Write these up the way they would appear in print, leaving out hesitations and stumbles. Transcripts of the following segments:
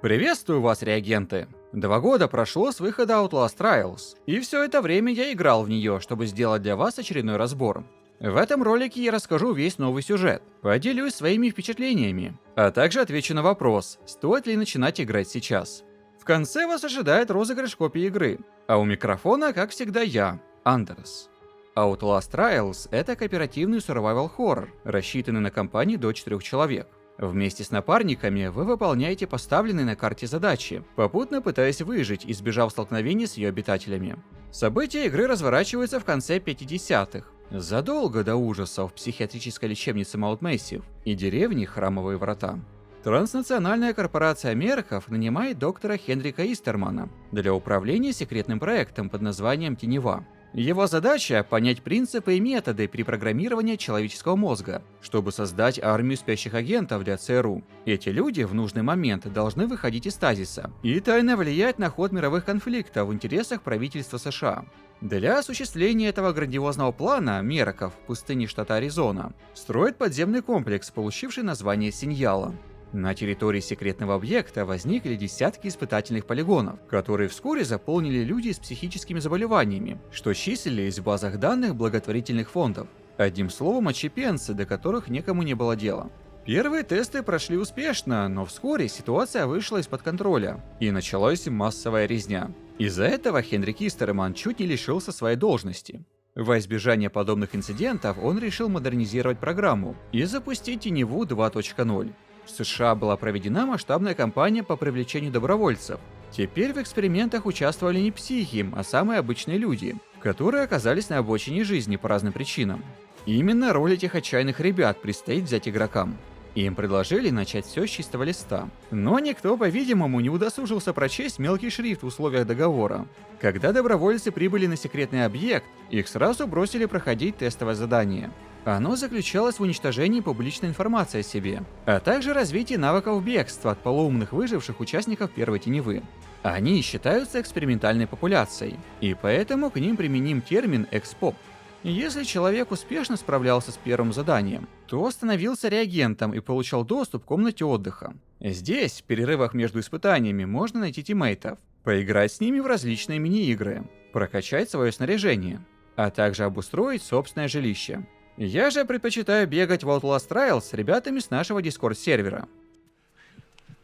Приветствую вас, реагенты! 2 года прошло с выхода Outlast Trials, и все это время я играл в нее, чтобы сделать для вас очередной разбор. В этом ролике я расскажу весь новый сюжет, поделюсь своими впечатлениями, а также отвечу на вопрос, стоит ли начинать играть сейчас. В конце вас ожидает розыгрыш копии игры, а у микрофона, как всегда, я, Андерс. Outlast Trials — это кооперативный survival horror, рассчитанный на компании до 4 человек. Вместе с напарниками вы выполняете поставленные на карте задачи, попутно пытаясь выжить, избежав столкновений с ее обитателями. События игры разворачиваются в конце 50-х, задолго до ужасов в психиатрической лечебнице Маунт Мэйсив и деревни Храмовые Врата. Транснациональная корпорация Мерков нанимает доктора Хенрика Истермана для управления секретным проектом под названием Тенева. Его задача — понять принципы и методы при программировании человеческого мозга, чтобы создать армию спящих агентов для ЦРУ. Эти люди в нужный момент должны выходить из стазиса и тайно влиять на ход мировых конфликтов в интересах правительства США. Для осуществления этого грандиозного плана Мерков в пустыне штата Аризона строит подземный комплекс, получивший название Синьяла. На территории секретного объекта возникли десятки испытательных полигонов, которые вскоре заполнили люди с психическими заболеваниями, что числились в базах данных благотворительных фондов. Одним словом, отщепенцы, до которых никому не было дела. Первые тесты прошли успешно, но вскоре ситуация вышла из-под контроля, и началась массовая резня. Из-за этого Хенрик Истерман чуть не лишился своей должности. Во избежание подобных инцидентов он решил модернизировать программу и запустить Теневу 2.0. В США была проведена масштабная кампания по привлечению добровольцев. Теперь в экспериментах участвовали не психи, а самые обычные люди, которые оказались на обочине жизни по разным причинам. Именно роль этих отчаянных ребят предстоит взять игрокам. Им предложили начать все с чистого листа. Но никто, по-видимому, не удосужился прочесть мелкий шрифт в условиях договора. Когда добровольцы прибыли на секретный объект, их сразу бросили проходить тестовое задание. Оно заключалось в уничтожении публичной информации о себе, а также развитии навыков бегства от полоумных выживших участников первой Теневы. Они считаются экспериментальной популяцией, и поэтому к ним применим термин «экспоп». Если человек успешно справлялся с первым заданием, то становился реагентом и получал доступ к комнате отдыха. Здесь, в перерывах между испытаниями, можно найти тиммейтов, поиграть с ними в различные мини-игры, прокачать свое снаряжение, а также обустроить собственное жилище. Я же предпочитаю бегать в Outlast Trials с ребятами с нашего Discord-сервера.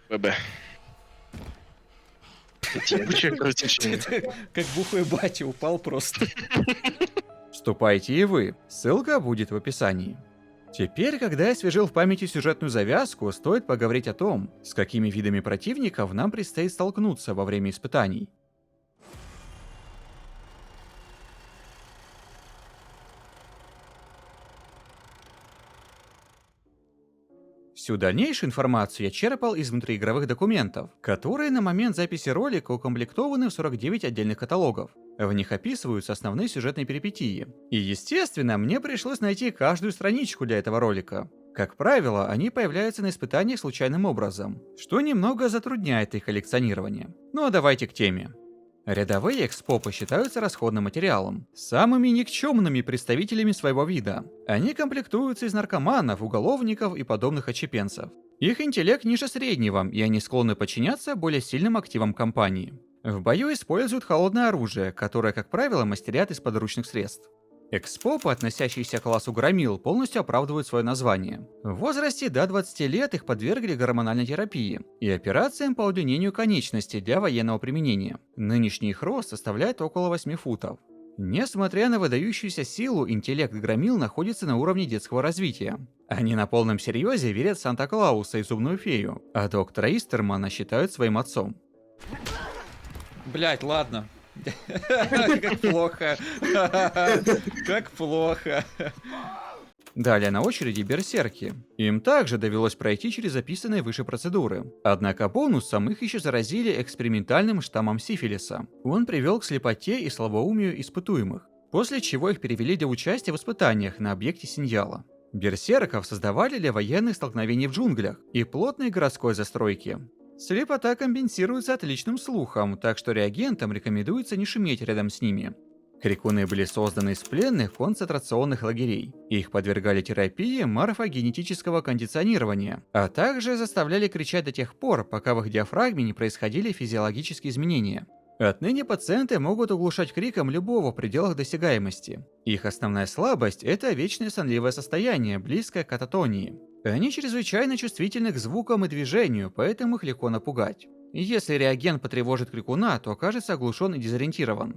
ББ. Как бухой батя упал просто. Вступайте и вы, ссылка будет в описании. Теперь, когда я освежил в памяти сюжетную завязку, стоит поговорить о том, с какими видами противников нам предстоит столкнуться во время испытаний. Всю дальнейшую информацию я черпал из внутриигровых документов, которые на момент записи ролика укомплектованы в 49 отдельных каталогов. В них описываются основные сюжетные перипетии. И естественно, мне пришлось найти каждую страничку для этого ролика. Как правило, они появляются на испытаниях случайным образом, что немного затрудняет их коллекционирование. Ну а давайте к теме. Рядовые экспопы считаются расходным материалом, самыми никчемными представителями своего вида. Они комплектуются из наркоманов, уголовников и подобных отщепенцев. Их интеллект ниже среднего, и они склонны подчиняться более сильным активам компании. В бою используют холодное оружие, которое, как правило, мастерят из подручных средств. Экспопы, относящиеся к классу громил, полностью оправдывают свое название. В возрасте до 20 лет их подвергли гормональной терапии и операциям по удлинению конечностей для военного применения. Нынешний их рост составляет около 8 футов. Несмотря на выдающуюся силу, интеллект громил находится на уровне детского развития. Они на полном серьезе верят в Санта-Клауса и Зубную фею, а доктора Истермана считают своим отцом. Блять, ладно. Как плохо. Как плохо. Далее на очереди берсерки. Им также довелось пройти через описанные выше процедуры. Однако бонусом их еще заразили экспериментальным штаммом сифилиса. Он привел к слепоте и слабоумию испытуемых, после чего их перевели для участия в испытаниях на объекте Синьяла. Берсерков создавали для военных столкновений в джунглях и плотной городской застройки. Слепота компенсируется отличным слухом, так что реагентам рекомендуется не шуметь рядом с ними. Крикуны были созданы из пленных концентрационных лагерей. Их подвергали терапии морфогенетического кондиционирования, а также заставляли кричать до тех пор, пока в их диафрагме не происходили физиологические изменения. Отныне пациенты могут оглушать криком любого в пределах досягаемости. Их основная слабость – это вечное сонливое состояние, близкое к кататонии. Они чрезвычайно чувствительны к звукам и движению, поэтому их легко напугать. Если реагент потревожит крикуна, то окажется оглушен и дезориентирован.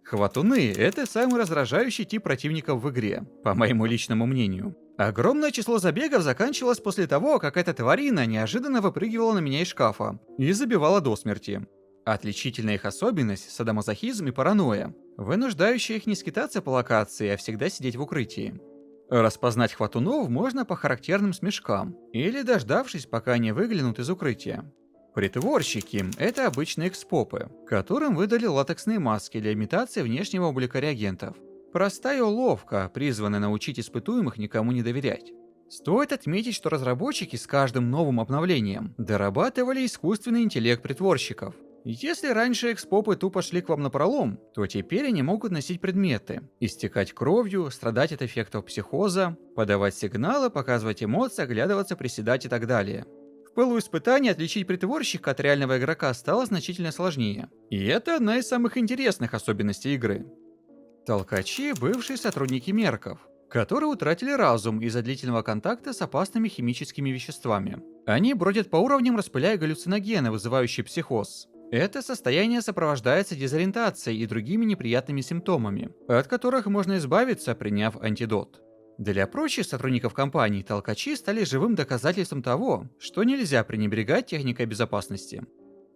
Хватуны – это самый раздражающий тип противников в игре, по моему личному мнению. Огромное число забегов заканчивалось после того, как эта тварина неожиданно выпрыгивала на меня из шкафа и забивала до смерти. Отличительная их особенность – садомазохизм и паранойя, вынуждающая их не скитаться по локации, а всегда сидеть в укрытии. Распознать хватунов можно по характерным смешкам, или дождавшись, пока они выглянут из укрытия. Притворщики – это обычные экспопы, которым выдали латексные маски для имитации внешнего облика реагентов. Простая уловка, призванная научить испытуемых никому не доверять. Стоит отметить, что разработчики с каждым новым обновлением дорабатывали искусственный интеллект притворщиков. Если раньше экспопы тупо шли к вам напролом, то теперь они могут носить предметы, истекать кровью, страдать от эффектов психоза, подавать сигналы, показывать эмоции, оглядываться, приседать и так далее. В пылу испытаний отличить притворщика от реального игрока стало значительно сложнее. И это одна из самых интересных особенностей игры. Толкачи – бывшие сотрудники мерков, которые утратили разум из-за длительного контакта с опасными химическими веществами. Они бродят по уровням, распыляя галлюциногены, вызывающие психоз. Это состояние сопровождается дезориентацией и другими неприятными симптомами, от которых можно избавиться, приняв антидот. Для прочих сотрудников компании толкачи стали живым доказательством того, что нельзя пренебрегать техникой безопасности.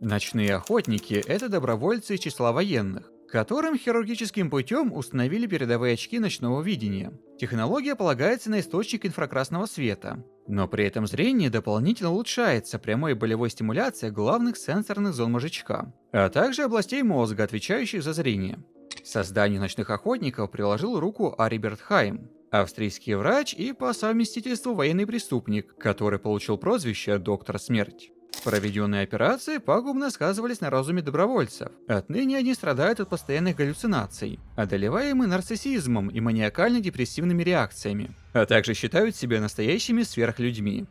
Ночные охотники – это добровольцы из числа военных, которым хирургическим путем установили передовые очки ночного видения. Технология полагается на источник инфракрасного света, но при этом зрение дополнительно улучшается прямой болевой стимуляцией главных сенсорных зон мозжечка, а также областей мозга, отвечающих за зрение. К созданию ночных охотников приложил руку Ариберт Хайм, австрийский врач и по совместительству военный преступник, который получил прозвище «Доктор Смерть». Проведенные операции пагубно сказывались на разуме добровольцев. Отныне они страдают от постоянных галлюцинаций, одолеваемы нарциссизмом и маниакально-депрессивными реакциями, а также считают себя настоящими сверхлюдьми.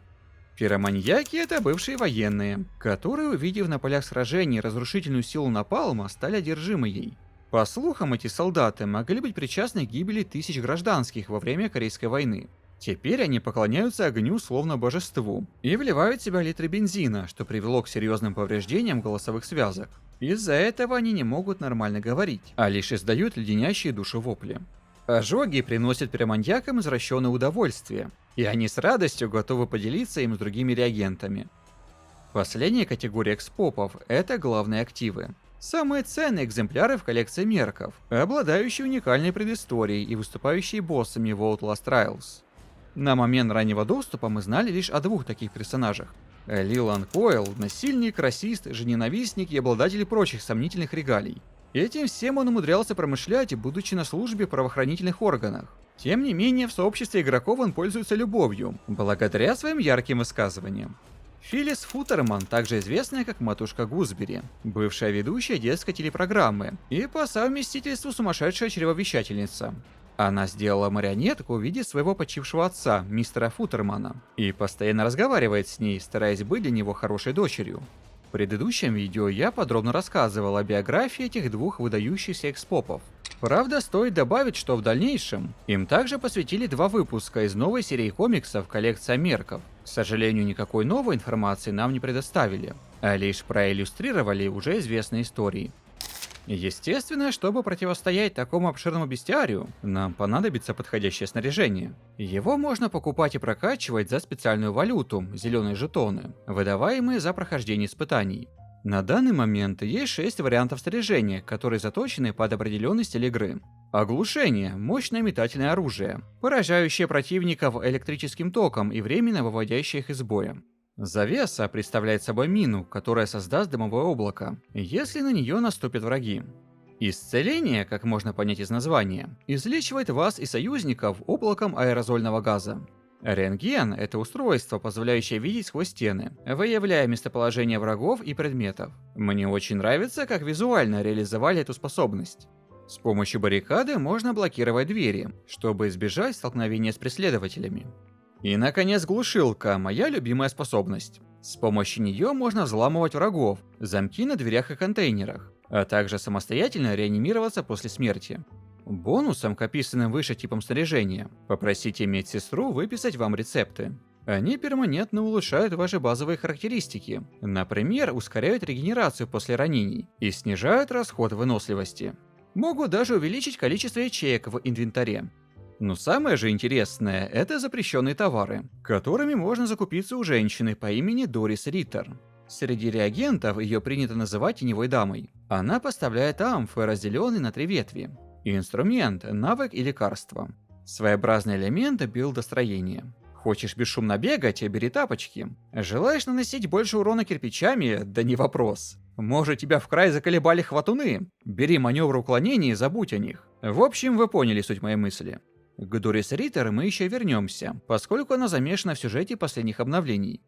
Пироманьяки – это бывшие военные, которые, увидев на полях сражений разрушительную силу напалма, стали одержимы ей. По слухам, эти солдаты могли быть причастны к гибели тысяч гражданских во время Корейской войны. Теперь они поклоняются огню словно божеству и вливают в себя литры бензина, что привело к серьезным повреждениям голосовых связок. Из-за этого они не могут нормально говорить, а лишь издают леденящие душу вопли. Ожоги приносят пироманьякам извращенное удовольствие, и они с радостью готовы поделиться им с другими реагентами. Последняя категория экспопов – это главные активы. Самые ценные экземпляры в коллекции мерков, обладающие уникальной предысторией и выступающие боссами в Outlast Trials. На момент раннего доступа мы знали лишь о двух таких персонажах. Лилан Койл – насильник, расист, жененавистник и обладатель прочих сомнительных регалий. Этим всем он умудрялся промышлять, будучи на службе в правоохранительных органах. Тем не менее, в сообществе игроков он пользуется любовью, благодаря своим ярким высказываниям. Филлис Футерман, также известная как Матушка Гузбери, бывшая ведущая детской телепрограммы и по совместительству сумасшедшая чревовещательница. Она сделала марионетку в виде своего почившего отца, мистера Футермана, и постоянно разговаривает с ней, стараясь быть для него хорошей дочерью. В предыдущем видео я подробно рассказывал о биографии этих двух выдающихся экспопов. Правда, стоит добавить, что в дальнейшем им также посвятили 2 выпуска из новой серии комиксов «Коллекция мерков». К сожалению, никакой новой информации нам не предоставили, а лишь проиллюстрировали уже известные истории. Естественно, чтобы противостоять такому обширному бестиарию, нам понадобится подходящее снаряжение. Его можно покупать и прокачивать за специальную валюту – зеленые жетоны, выдаваемые за прохождение испытаний. На данный момент есть 6 вариантов снаряжения, которые заточены под определенный стиль игры. Оглушение – мощное метательное оружие, поражающее противников электрическим током и временно выводящее их из боя. Завеса представляет собой мину, которая создаст дымовое облако, если на нее наступят враги. Исцеление, как можно понять из названия, излечивает вас и союзников облаком аэрозольного газа. Рентген – это устройство, позволяющее видеть сквозь стены, выявляя местоположение врагов и предметов. Мне очень нравится, как визуально реализовали эту способность. С помощью баррикады можно блокировать двери, чтобы избежать столкновения с преследователями. И, наконец, глушилка – моя любимая способность. С помощью нее можно взламывать врагов, замки на дверях и контейнерах, а также самостоятельно реанимироваться после смерти. Бонусом к описанным выше типам снаряжения попросите медсестру выписать вам рецепты. Они перманентно улучшают ваши базовые характеристики, например, ускоряют регенерацию после ранений и снижают расход выносливости. Могут даже увеличить количество ячеек в инвентаре. Но самое же интересное – это запрещенные товары, которыми можно закупиться у женщины по имени Дорис Риттер. Среди реагентов ее принято называть теневой дамой. Она поставляет амфы, разделенные на 3 ветви. Инструмент, навык и лекарство. Своеобразный элемент билдостроения. Хочешь бесшумно бегать, бери тапочки. Желаешь наносить больше урона кирпичами? Да не вопрос. Может, тебя в край заколебали хватуны? Бери маневр уклонения и забудь о них. В общем, вы поняли суть моей мысли. К Дорис Риттер мы еще вернемся, поскольку она замешана в сюжете последних обновлений.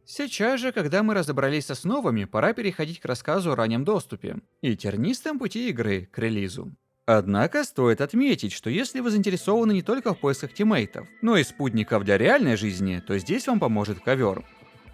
Сейчас же, когда мы разобрались с основами, пора переходить к рассказу о раннем доступе и тернистом пути игры к релизу. Однако стоит отметить, что если вы заинтересованы не только в поисках тиммейтов, но и спутников для реальной жизни, то здесь вам поможет ковер.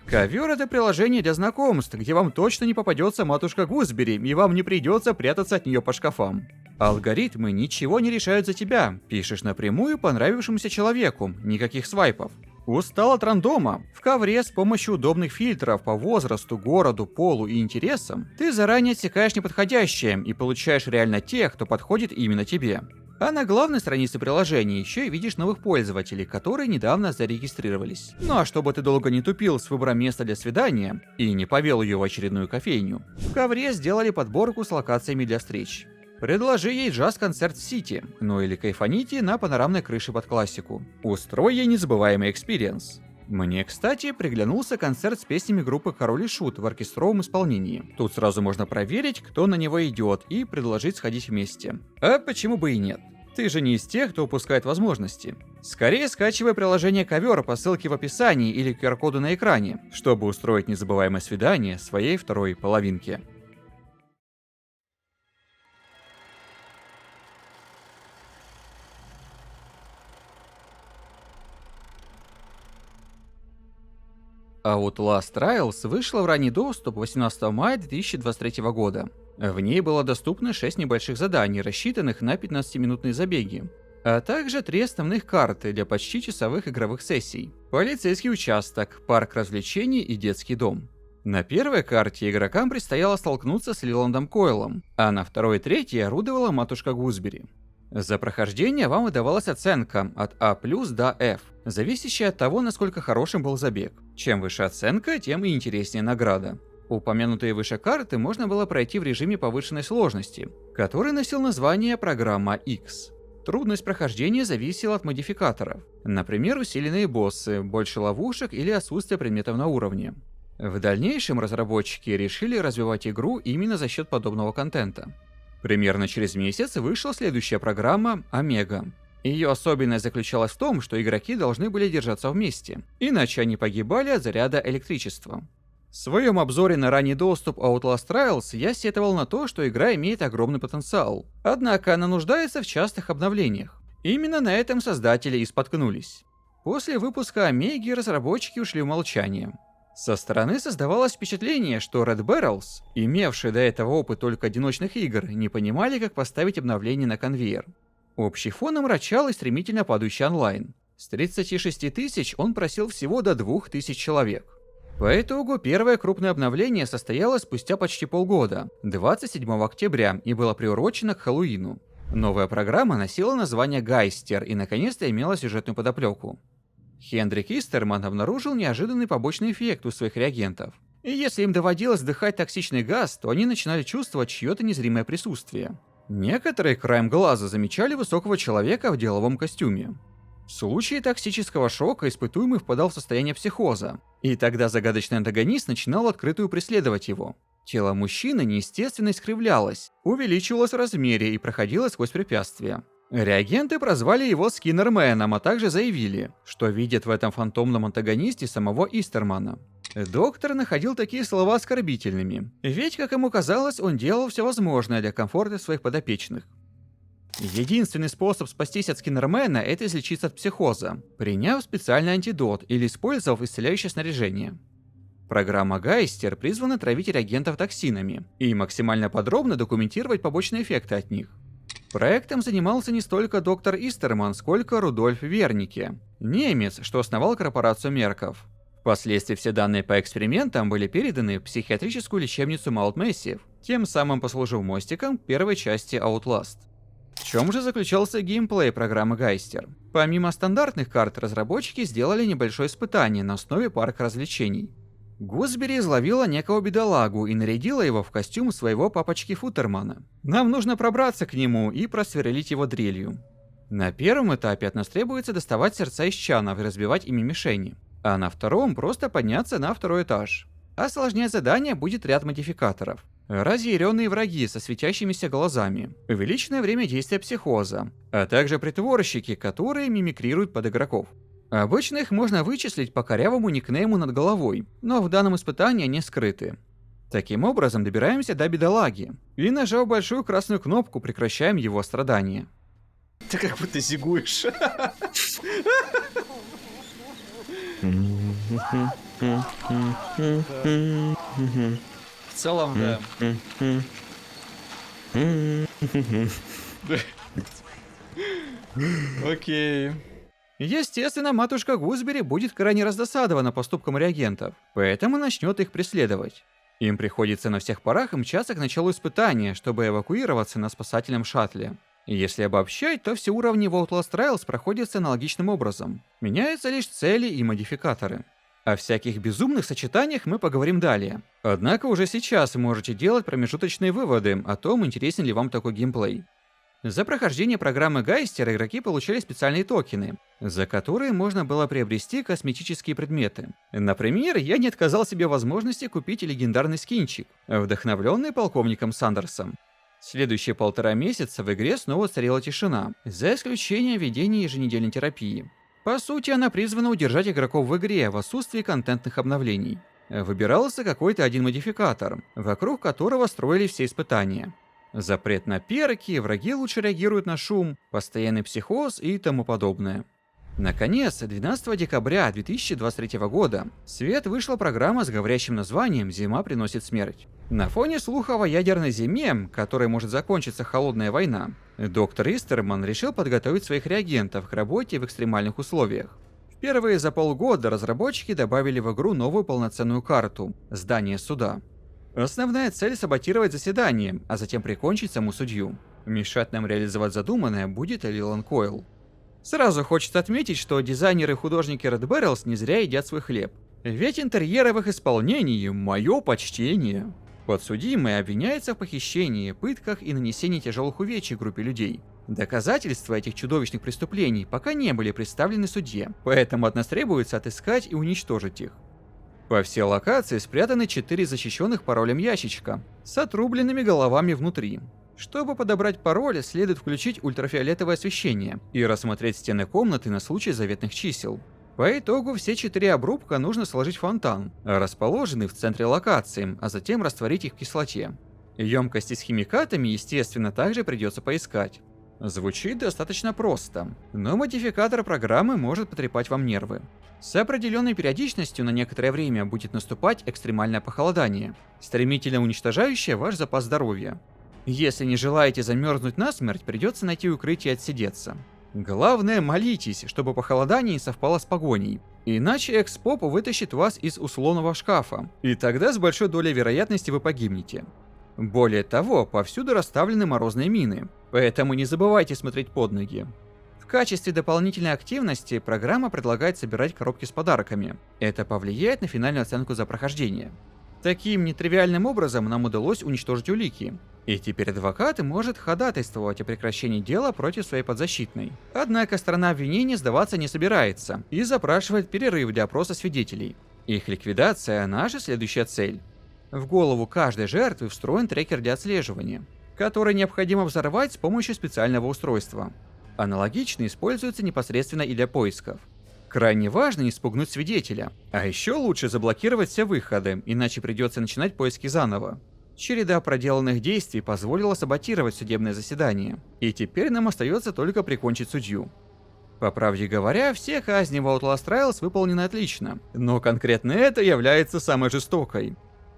Ковер — это приложение для знакомств, где вам точно не попадется матушка Гузбери, и вам не придется прятаться от нее по шкафам. Алгоритмы ничего не решают за тебя, пишешь напрямую понравившемуся человеку, никаких свайпов. Устал от рандома? В ковре с помощью удобных фильтров по возрасту, городу, полу и интересам ты заранее отсекаешь неподходящее и получаешь реально тех, кто подходит именно тебе. А на главной странице приложения еще и видишь новых пользователей, которые недавно зарегистрировались. Ну а чтобы ты долго не тупил с выбором места для свидания и не повел ее в очередную кофейню, в ковре сделали подборку с локациями для встреч. Предложи ей джаз-концерт в Сити, ну или кайфаните на панорамной крыше под классику. Устрой ей незабываемый экспириенс. Мне, кстати, приглянулся концерт с песнями группы Король и Шут в оркестровом исполнении. Тут сразу можно проверить, кто на него идет, и предложить сходить вместе. А почему бы и нет? Ты же не из тех, кто упускает возможности. Скорее скачивай приложение Ковер по ссылке в описании или QR-коду на экране, чтобы устроить незабываемое свидание своей второй половинке. Outlast Trials вышла в ранний доступ 18 мая 2023 года. В ней было доступно 6 небольших заданий, рассчитанных на 15-минутные забеги, а также 3 основных карты для почти часовых игровых сессий. Полицейский участок, парк развлечений и детский дом. На первой карте игрокам предстояло столкнуться с Лиландом Койлом, а на второй и третьей орудовала матушка Гузбери. За прохождение вам выдавалась оценка от А+ до F, зависящая от того, насколько хорошим был забег. Чем выше оценка, тем и интереснее награда. Упомянутые выше карты можно было пройти в режиме повышенной сложности, который носил название «Программа X». Трудность прохождения зависела от модификаторов, например, усиленные боссы, больше ловушек или отсутствие предметов на уровне. В дальнейшем разработчики решили развивать игру именно за счет подобного контента. Примерно через месяц вышла следующая программа «Омега». Ее особенность заключалась в том, что игроки должны были держаться вместе, иначе они погибали от заряда электричества. В своем обзоре на ранний доступ Outlast Trials я сетовал на то, что игра имеет огромный потенциал, однако она нуждается в частых обновлениях. Именно на этом создатели и споткнулись. После выпуска Омеги разработчики ушли в молчание. Со стороны создавалось впечатление, что Red Barrels, имевшие до этого опыт только одиночных игр, не понимали, как поставить обновление на конвейер. Общий фон омрачал и стремительно падающий онлайн. С 36 тысяч он просел всего до 2000 человек. По итогу первое крупное обновление состоялось спустя почти полгода, 27 октября, и было приурочено к Хэллоуину. Новая программа носила название Гайстер и наконец-то имела сюжетную подоплеку. Хендрик Истерман обнаружил неожиданный побочный эффект у своих реагентов. И если им доводилось вдыхать токсичный газ, то они начинали чувствовать чье-то незримое присутствие. Некоторые краем глаза замечали высокого человека в деловом костюме. В случае токсического шока испытуемый впадал в состояние психоза, и тогда загадочный антагонист начинал открытую преследовать его. Тело мужчины неестественно искривлялось, увеличивалось в размере и проходило сквозь препятствия. Реагенты прозвали его Скиннерменом, а также заявили, что видят в этом фантомном антагонисте самого Истермана. Доктор находил такие слова оскорбительными, ведь, как ему казалось, он делал все возможное для комфорта своих подопечных. Единственный способ спастись от Скиннермена – это излечиться от психоза, приняв специальный антидот или использовав исцеляющее снаряжение. Программа Гайстер призвана травить реагентов токсинами и максимально подробно документировать побочные эффекты от них. Проектом занимался не столько доктор Истерман, сколько Рудольф Вернике, немец, что основал корпорацию Мерков. Впоследствии все данные по экспериментам были переданы в психиатрическую лечебницу Маунт Мэссив, тем самым послужив мостиком к первой части Outlast. В чем же заключался геймплей программы Гайстер? Помимо стандартных карт, разработчики сделали небольшое испытание на основе парка развлечений. Гусбери изловила некого бедолагу и нарядила его в костюм своего папочки Футермана. Нам нужно пробраться к нему и просверлить его дрелью. На первом этапе от нас требуется доставать сердца из чанов и разбивать ими мишени, а на втором просто подняться на второй этаж. Осложнять задание будет ряд модификаторов. Разъяренные враги со светящимися глазами, увеличенное время действия психоза, а также притворщики, которые мимикрируют под игроков. Обычно их можно вычислить по корявому никнейму над головой, но в данном испытании они скрыты. Таким образом, добираемся до бедолаги, и, нажав большую красную кнопку, прекращаем его страдания. Ты как будто зигуешь. В целом, да. Окей. Естественно, матушка Гусбери будет крайне раздосадована поступком реагентов, поэтому начнет их преследовать. Им приходится на всех парах мчаться к началу испытания, чтобы эвакуироваться на спасательном шаттле. Если обобщать, то все уровни в Outlast Trials проходят аналогичным образом. Меняются лишь цели и модификаторы. О всяких безумных сочетаниях мы поговорим далее. Однако уже сейчас вы можете делать промежуточные выводы о том, интересен ли вам такой геймплей. За прохождение программы Гайстер игроки получали специальные токены, за которые можно было приобрести косметические предметы. Например, я не отказал себе возможности купить легендарный скинчик, вдохновленный полковником Сандерсом. Следующие 1,5 месяца в игре снова царила тишина, за исключением ведения еженедельной терапии. По сути, она призвана удержать игроков в игре в отсутствии контентных обновлений. Выбирался какой-то один модификатор, вокруг которого строили все испытания. Запрет на перки, враги лучше реагируют на шум, постоянный психоз и тому подобное. Наконец, 12 декабря 2023 года в свет вышла программа с говорящим названием «Зима приносит смерть». На фоне слухов о ядерной зиме, которой может закончиться холодная война, доктор Истерман решил подготовить своих реагентов к работе в экстремальных условиях. Впервые за полгода разработчики добавили в игру новую полноценную карту – здание суда. Основная цель – саботировать заседание, а затем прикончить саму судью. Мешать нам реализовать задуманное будет Лилан Койл. Сразу хочется отметить, что дизайнеры и художники Red Barrels не зря едят свой хлеб. Ведь интерьеры в их исполнении – мое почтение. Подсудимый обвиняется в похищении, пытках и нанесении тяжелых увечий группе людей. Доказательства этих чудовищных преступлений пока не были представлены судье, поэтому от нас требуется отыскать и уничтожить их. По всей локации спрятаны 4 защищенных паролем ящичка с отрубленными головами внутри. Чтобы подобрать пароль, следует включить ультрафиолетовое освещение и рассмотреть стены комнаты на случай заветных чисел. По итогу все 4 обрубка нужно сложить в фонтан, расположенный в центре локации, а затем растворить их в кислоте. Емкости с химикатами, естественно, также придется поискать. Звучит достаточно просто, но модификатор программы может потрепать вам нервы. С определенной периодичностью на некоторое время будет наступать экстремальное похолодание, стремительно уничтожающее ваш запас здоровья. Если не желаете замерзнуть насмерть, придется найти укрытие и отсидеться. Главное, молитесь, чтобы похолодание не совпало с погоней, иначе экспоп вытащит вас из условного шкафа, и тогда с большой долей вероятности вы погибнете. Более того, повсюду расставлены морозные мины, поэтому не забывайте смотреть под ноги. В качестве дополнительной активности программа предлагает собирать коробки с подарками. Это повлияет на финальную оценку за прохождение. Таким нетривиальным образом нам удалось уничтожить улики, и теперь адвокат может ходатайствовать о прекращении дела против своей подзащитной. Однако сторона обвинения сдаваться не собирается и запрашивает перерыв для опроса свидетелей. Их ликвидация – наша следующая цель. В голову каждой жертвы встроен трекер для отслеживания, который необходимо взорвать с помощью специального устройства. Аналогично используется непосредственно и для поисков. Крайне важно не спугнуть свидетеля, а еще лучше заблокировать все выходы, иначе придется начинать поиски заново. Череда проделанных действий позволила саботировать судебное заседание, и теперь нам остается только прикончить судью. По правде говоря, все казни в Outlast Trials выполнены отлично, но конкретно это является самой жестокой.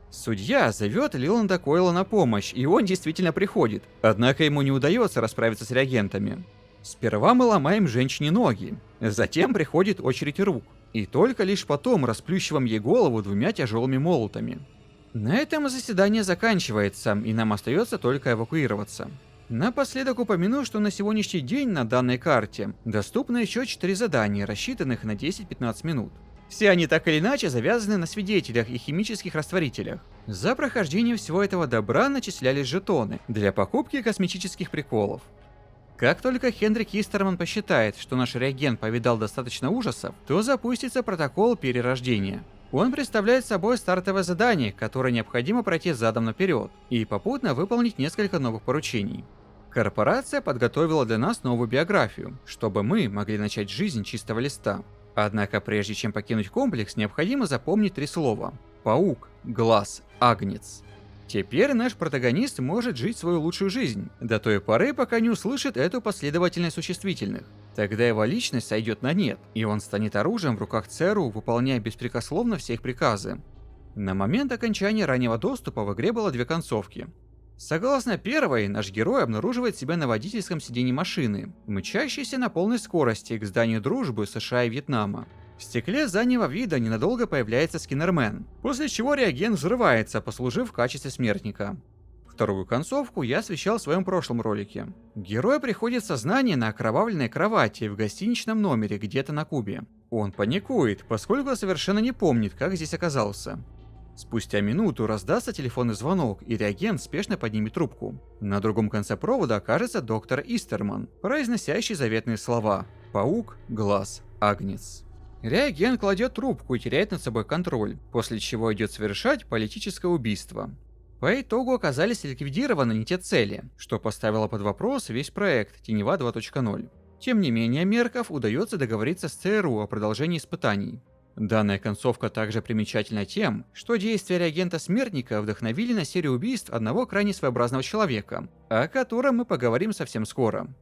Судья зовет Лиланда Койла на помощь, и он действительно приходит, однако ему не удается расправиться с реагентами. Сперва мы ломаем женщине ноги, затем приходит очередь рук, и только лишь потом расплющиваем ей голову 2 тяжелыми молотами. На этом заседание заканчивается, и нам остается только эвакуироваться. Напоследок упомяну, что на сегодняшний день на данной карте доступно еще 4 задания, рассчитанных на 10-15 минут. Все они так или иначе завязаны на свидетелях и химических растворителях. За прохождение всего этого добра начислялись жетоны для покупки косметических приколов. Как только Хендрик Истерман посчитает, что наш реагент повидал достаточно ужасов, то запустится протокол перерождения. Он представляет собой стартовое задание, которое необходимо пройти задом наперед, и попутно выполнить несколько новых поручений. Корпорация подготовила для нас новую биографию, чтобы мы могли начать жизнь с чистого листа. Однако прежде чем покинуть комплекс, необходимо запомнить 3 слова: паук, глаз, агнец. Теперь наш протагонист может жить свою лучшую жизнь, до той поры, пока не услышит эту последовательность существительных. Тогда его личность сойдет на нет, и он станет оружием в руках ЦРУ, выполняя беспрекословно все их приказы. На момент окончания раннего доступа в игре было 2 концовки. Согласно первой, наш герой обнаруживает себя на водительском сиденье машины, мчащейся на полной скорости к зданию дружбы США и Вьетнама. В стекле заднего вида ненадолго появляется Скиннермен, после чего реагент взрывается, послужив в качестве смертника. Вторую концовку я освещал в своем прошлом ролике. Герой приходит в сознание на окровавленной кровати в гостиничном номере где-то на Кубе. Он паникует, поскольку совершенно не помнит, как здесь оказался. Спустя минуту раздастся телефонный звонок, и реагент спешно поднимет трубку. На другом конце провода окажется доктор Истерман, произносящий заветные слова: «Паук, глаз, агнец». Реагент кладет трубку и теряет над собой контроль, после чего идет совершать политическое убийство. По итогу оказались ликвидированы не те цели, что поставило под вопрос весь проект Тенева 2.0. Тем не менее, Мерков удается договориться с ЦРУ о продолжении испытаний. Данная концовка также примечательна тем, что действия реагента-смертника вдохновили на серию убийств одного крайне своеобразного человека, о котором мы поговорим совсем скоро.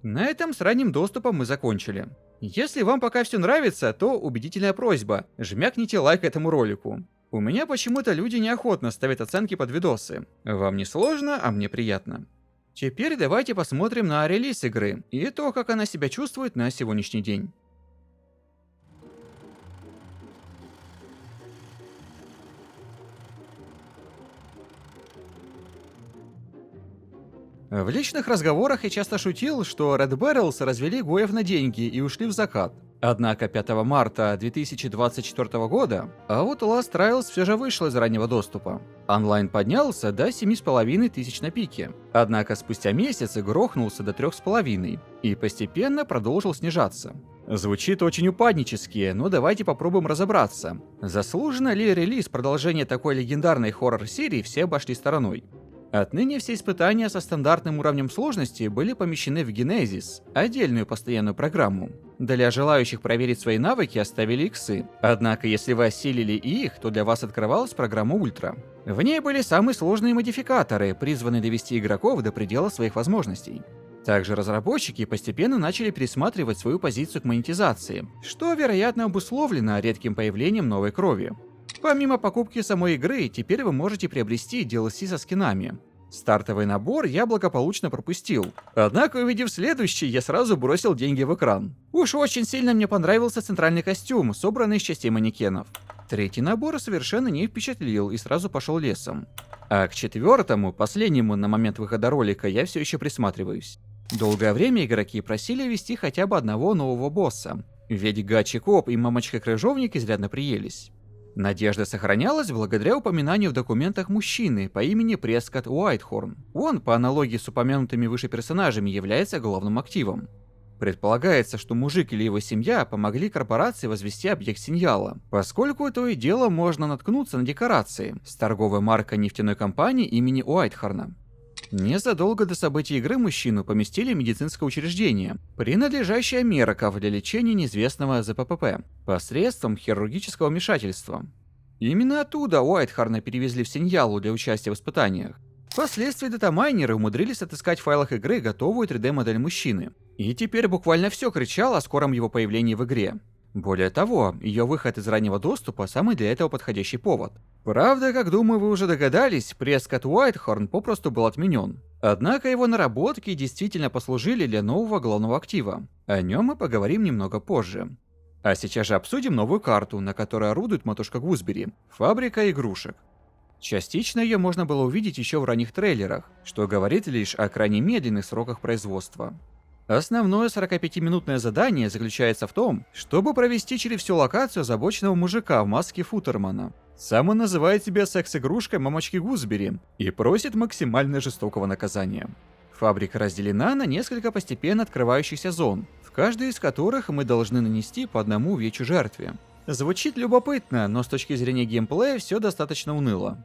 На этом с ранним доступом мы закончили. Если вам пока все нравится, то убедительная просьба: жмякните лайк этому ролику. У меня почему-то люди неохотно ставят оценки под видосы. Вам не сложно, а мне приятно. Теперь давайте посмотрим на релиз игры и то, как она себя чувствует на сегодняшний день. В личных разговорах я часто шутил, что Red Barrels развели Гоев на деньги и ушли в закат. Однако 5 марта 2024 года Outlast Trials все же вышел из раннего доступа. Онлайн поднялся до 7500 на пике, однако спустя месяц грохнулся до 3500 и постепенно продолжил снижаться. Звучит очень упаднически, но давайте попробуем разобраться. Заслуженно ли релиз продолжения такой легендарной хоррор-серии все обошли стороной? Отныне все испытания со стандартным уровнем сложности были помещены в Genesis, отдельную постоянную программу. Для желающих проверить свои навыки оставили иксы. Однако, если вы осилили и их, то для вас открывалась программа Ультра. В ней были самые сложные модификаторы, призванные довести игроков до предела своих возможностей. Также разработчики постепенно начали пересматривать свою позицию к монетизации, что, вероятно, обусловлено редким появлением новой крови. Помимо покупки самой игры, теперь вы можете приобрести DLC со скинами. Стартовый набор я благополучно пропустил. Однако, увидев следующий, я сразу бросил деньги в экран. Уж очень сильно мне понравился центральный костюм, собранный из частей манекенов. Третий набор совершенно не впечатлил и сразу пошел лесом. А к 4-му, последнему на момент выхода ролика, я все еще присматриваюсь. Долгое время игроки просили ввести хотя бы одного нового босса, ведь Гачи Коп и Мамочка-крыжовник изрядно приелись. Надежда сохранялась благодаря упоминанию в документах мужчины по имени Прескотт Уайтхорн. Он, по аналогии с упомянутыми выше персонажами, является главным активом. Предполагается, что мужик или его семья помогли корпорации возвести объект Синьяла, поскольку то и дело можно наткнуться на декорации с торговой маркой нефтяной компании имени Уайтхорна. Незадолго до событий игры мужчину поместили в медицинское учреждение, принадлежащее Мерков для лечения неизвестного ЗППП, посредством хирургического вмешательства. Именно оттуда Уайтхарна перевезли в Синьялу для участия в испытаниях. Впоследствии датамайнеры умудрились отыскать в файлах игры готовую 3D-модель мужчины. И теперь буквально все кричало о скором его появлении в игре. Более того, ее выход из раннего доступа – самый для этого подходящий повод. Правда, как думаю, вы уже догадались, Прескотт Уайтхорн попросту был отменен. Однако его наработки действительно послужили для нового главного актива. О нем мы поговорим немного позже. А сейчас же обсудим новую карту, на которой орудует матушка Гузбери – фабрика игрушек. Частично ее можно было увидеть еще в ранних трейлерах, что говорит лишь о крайне медленных сроках производства. Основное 45-минутное задание заключается в том, чтобы провести через всю локацию озабоченного мужика в маске Футермана. Сам он называет себя секс-игрушкой мамочки Гузбери и просит максимально жестокого наказания. Фабрика разделена на несколько постепенно открывающихся зон, в каждой из которых мы должны нанести по одному увечью жертве. Звучит любопытно, но с точки зрения геймплея все достаточно уныло.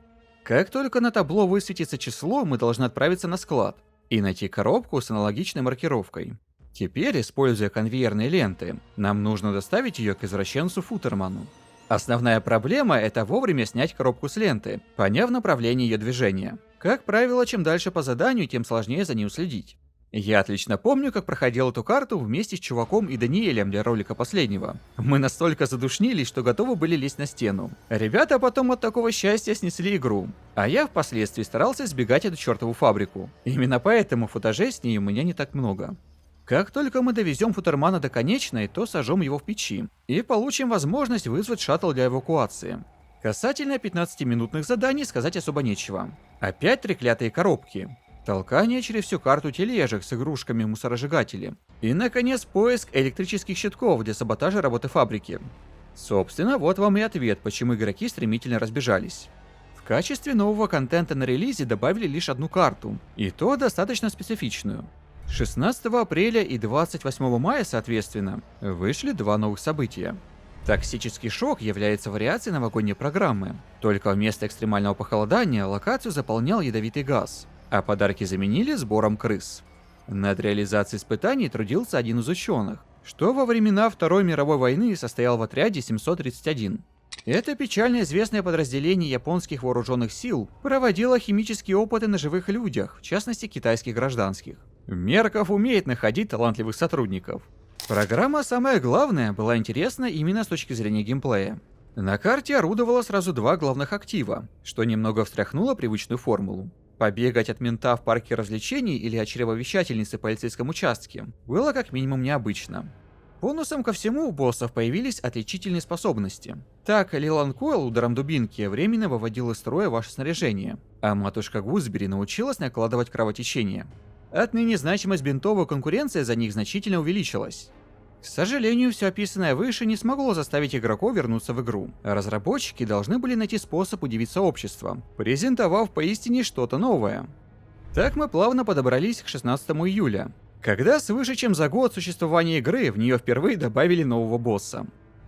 Как только на табло высветится число, мы должны отправиться на склад и найти коробку с аналогичной маркировкой. Теперь, используя конвейерные ленты, нам нужно доставить ее к извращенцу Футерману. Основная проблема – это вовремя снять коробку с ленты, поняв направление ее движения. Как правило, чем дальше по заданию, тем сложнее за ней уследить. Я отлично помню, как проходил эту карту вместе с чуваком и Даниэлем для ролика последнего. Мы настолько задушнились, что готовы были лезть на стену. Ребята потом от такого счастья снесли игру, а я впоследствии старался избегать эту чертову фабрику. Именно поэтому футажей с ней у меня не так много. Как только мы довезем Футермана до конечной, то сожжем его в печи и получим возможность вызвать шаттл для эвакуации. Касательно 15-минутных заданий сказать особо нечего. Опять треклятые коробки. Толкание через всю карту тележек с игрушками мусоросжигателей. И, наконец, поиск электрических щитков для саботажа работы фабрики. Собственно, вот вам и ответ, почему игроки стремительно разбежались. В качестве нового контента на релизе добавили лишь одну карту, и то достаточно специфичную. 16 апреля и 28 мая, соответственно, вышли два новых события. Токсический шок является вариацией новогодней программы, только вместо экстремального похолодания локацию заполнял ядовитый газ, а подарки заменили сбором крыс. Над реализацией испытаний трудился один из ученых, что во времена Второй мировой войны состоял в отряде 731. Это печально известное подразделение японских вооруженных сил проводило химические опыты на живых людях, в частности китайских гражданских. Мерков умеет находить талантливых сотрудников. Программа, самое главное, была интересна именно с точки зрения геймплея. На карте орудовало сразу два главных актива, что немного встряхнуло привычную формулу. Побегать от мента в парке развлечений или от чревовещательницы в полицейском участке было как минимум необычно. Бонусом ко всему у боссов появились отличительные способности. Так, Лилан Койл ударом дубинки временно выводил из строя ваше снаряжение, а матушка Гузбери научилась накладывать кровотечение. Отныне значимость бинтов и конкуренция за них значительно увеличилась. К сожалению, все описанное выше не смогло заставить игроков вернуться в игру. Разработчики должны были найти способ удивить сообщество, презентовав поистине что-то новое. Так мы плавно подобрались к 16 июля, когда свыше чем за год существования игры в нее впервые добавили нового босса.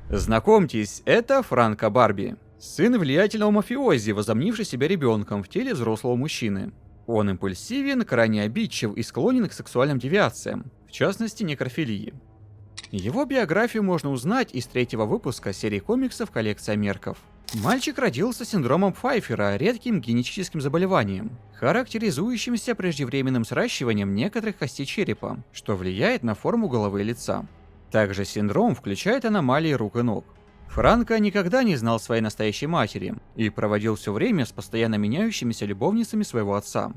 Знакомьтесь, это Франко Барби, сын влиятельного мафиози, возомнивший себя ребенком в теле взрослого мужчины. Он импульсивен, крайне обидчив и склонен к сексуальным девиациям, в частности некрофилии. Его биографию можно узнать из третьего выпуска серии комиксов «Коллекция Мерков». Мальчик родился с синдромом Пфайфера, редким генетическим заболеванием, характеризующимся преждевременным сращиванием некоторых костей черепа, что влияет на форму головы и лица. Также синдром включает аномалии рук и ног. Франко никогда не знал своей настоящей матери и проводил все время с постоянно меняющимися любовницами своего отца.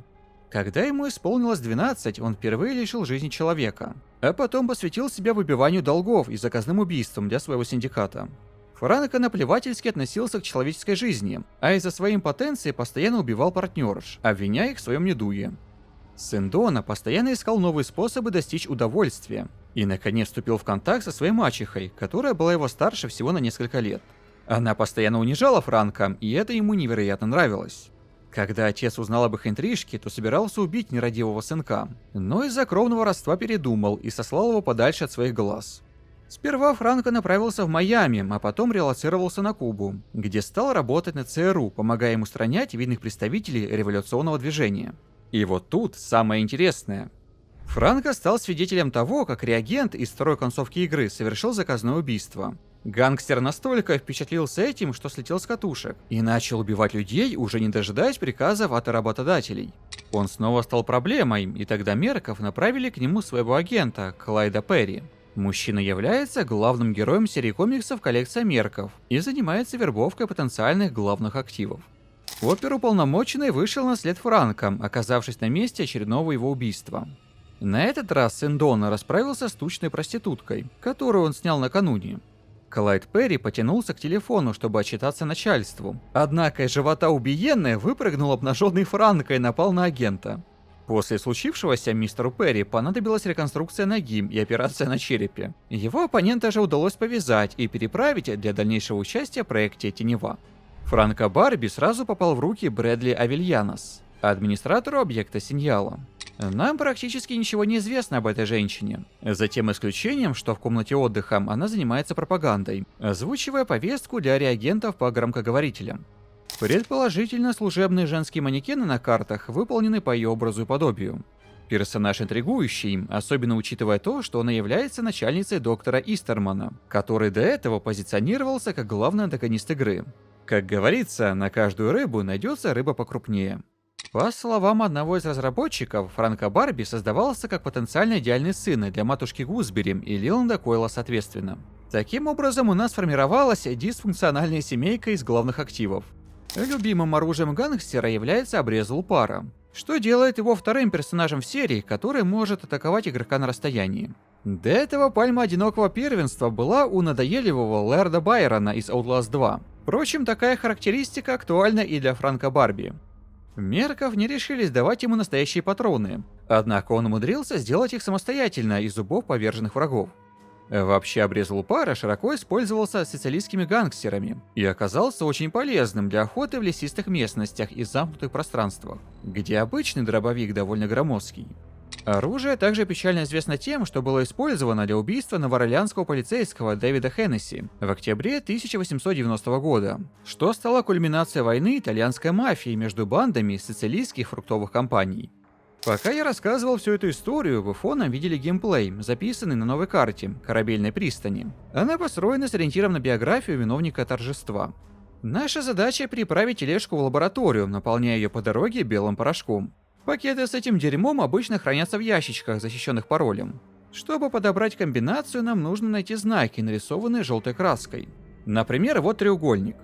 Когда ему исполнилось 12, он впервые лишил жизни человека, а потом посвятил себя выбиванию долгов и заказным убийствам для своего синдиката. Франко наплевательски относился к человеческой жизни, а из-за своей импотенции постоянно убивал партнерш, обвиняя их в своем недуге. Сын Дона постоянно искал новые способы достичь удовольствия и, наконец, вступил в контакт со своей мачехой, которая была его старше всего на несколько лет. Она постоянно унижала Франко, и это ему невероятно нравилось. Когда отец узнал об их интрижке, то собирался убить нерадивого сынка, но из-за кровного родства передумал и сослал его подальше от своих глаз. Сперва Франко направился в Майами, а потом релоцировался на Кубу, где стал работать на ЦРУ, помогая им устранять видных представителей революционного движения. И вот тут самое интересное. Франко стал свидетелем того, как реагент из второй концовки игры совершил заказное убийство. Гангстер настолько впечатлился этим, что слетел с катушек и начал убивать людей, уже не дожидаясь приказов от работодателей. Он снова стал проблемой, и тогда Мерков направили к нему своего агента, Клайда Перри. Мужчина является главным героем серии комиксов «Коллекция Мерков» и занимается вербовкой потенциальных главных активов. Оперуполномоченный вышел на след Франка, оказавшись на месте очередного его убийства. На этот раз сын Дона расправился с тучной проституткой, которую он снял накануне. Клайд Перри потянулся к телефону, чтобы отчитаться начальству. Однако из живота убиенной выпрыгнул обнаженный Франко и напал на агента. После случившегося мистеру Перри понадобилась реконструкция ноги и операция на черепе. Его оппонента же удалось повязать и переправить для дальнейшего участия в проекте «Тенева». Франко Барби сразу попал в руки Брэдли Авельянос, администратору объекта Синьяла. Нам практически ничего не известно об этой женщине, за тем исключением, что в комнате отдыха она занимается пропагандой, озвучивая повестку для реагентов по громкоговорителям. Предположительно, служебные женские манекены на картах выполнены по ее образу и подобию. Персонаж интригующий, особенно учитывая то, что она является начальницей доктора Истермана, который до этого позиционировался как главный антагонист игры. Как говорится, на каждую рыбу найдется рыба покрупнее. По словам одного из разработчиков, Франко Барби создавался как потенциально идеальный сын для матушки Гузбери и Лиланда Койла соответственно. Таким образом, у нас сформировалась дисфункциональная семейка из главных активов. Любимым оружием гангстера является обрез Лупара, что делает его вторым персонажем в серии, который может атаковать игрока на расстоянии. До этого пальма одинокого первенства была у надоедливого Лэрда Байрона из Outlast 2. Впрочем, такая характеристика актуальна и для Франко Барби. Мерков не решились давать ему настоящие патроны, однако он умудрился сделать их самостоятельно из зубов поверженных врагов. Вообще обрез Лупара широко использовался социалистскими гангстерами и оказался очень полезным для охоты в лесистых местностях и замкнутых пространствах, где обычный дробовик довольно громоздкий. Оружие также печально известно тем, что было использовано для убийства новоорлеанского полицейского Дэвида Хеннесси в октябре 1890 года, что стало кульминацией войны итальянской мафии между бандами социалистских фруктовых компаний. Пока я рассказывал всю эту историю, вы фоном видели геймплей, записанный на новой карте «Корабельной пристани». Она построена с ориентиром на биографию виновника торжества. Наша задача — переправить тележку в лабораторию, наполняя ее по дороге белым порошком. Пакеты с этим дерьмом обычно хранятся в ящичках, защищенных паролем. Чтобы подобрать комбинацию, нам нужно найти знаки, нарисованные желтой краской. Например, вот треугольник.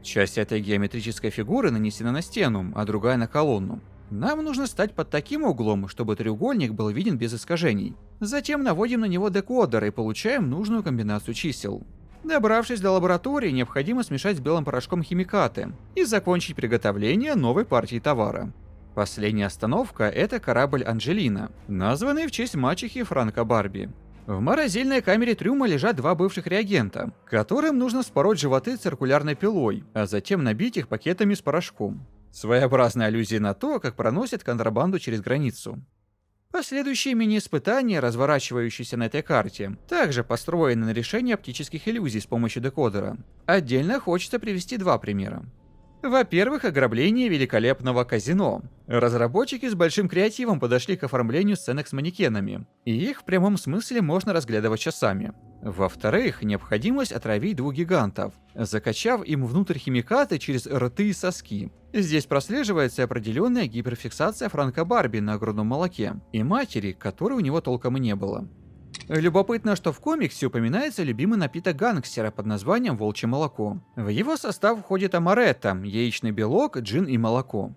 Часть этой геометрической фигуры нанесена на стену, а другая на колонну. Нам нужно стать под таким углом, чтобы треугольник был виден без искажений. Затем наводим на него декодер и получаем нужную комбинацию чисел. Добравшись до лаборатории, необходимо смешать с белым порошком химикаты и закончить приготовление новой партии товара. Последняя остановка — это корабль «Анджелина», названный в честь мачехи Франко Барби. В морозильной камере трюма лежат два бывших реагента, которым нужно спороть животы циркулярной пилой, а затем набить их пакетами с порошком. Своеобразная аллюзия на то, как проносят контрабанду через границу. Последующие мини-испытания, разворачивающиеся на этой карте, также построены на решение оптических иллюзий с помощью декодера. Отдельно хочется привести два примера. Во-первых, ограбление великолепного казино. Разработчики с большим креативом подошли к оформлению сценок с манекенами, и их в прямом смысле можно разглядывать часами. Во-вторых, необходимость отравить двух гигантов, закачав им внутрь химикаты через рты и соски. Здесь прослеживается определенная гиперфиксация Франко Барби на грудном молоке и матери, которой у него толком и не было. Любопытно, что в комиксе упоминается любимый напиток гангстера под названием «Волчье молоко». В его состав входит амаретто, яичный белок, джин и молоко.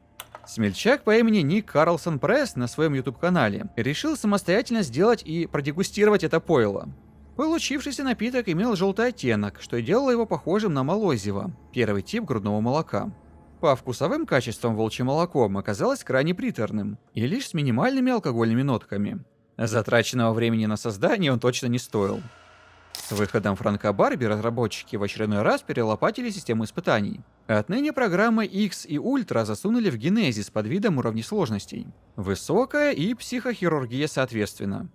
Смельчак по имени Ник Карлсон Пресс на своем YouTube-канале решил самостоятельно сделать и продегустировать это пойло. Получившийся напиток имел желтый оттенок, что делало его похожим на молозиво, первый тип грудного молока. По вкусовым качествам волчье молоко оказалось крайне приторным и лишь с минимальными алкогольными нотками. Затраченного времени на создание он точно не стоил. С выходом Франко Барби разработчики в очередной раз перелопатили систему испытаний. Отныне программы X и Ультра засунули в генезис под видом уровней сложностей. Высокая и психохирургия соответственно.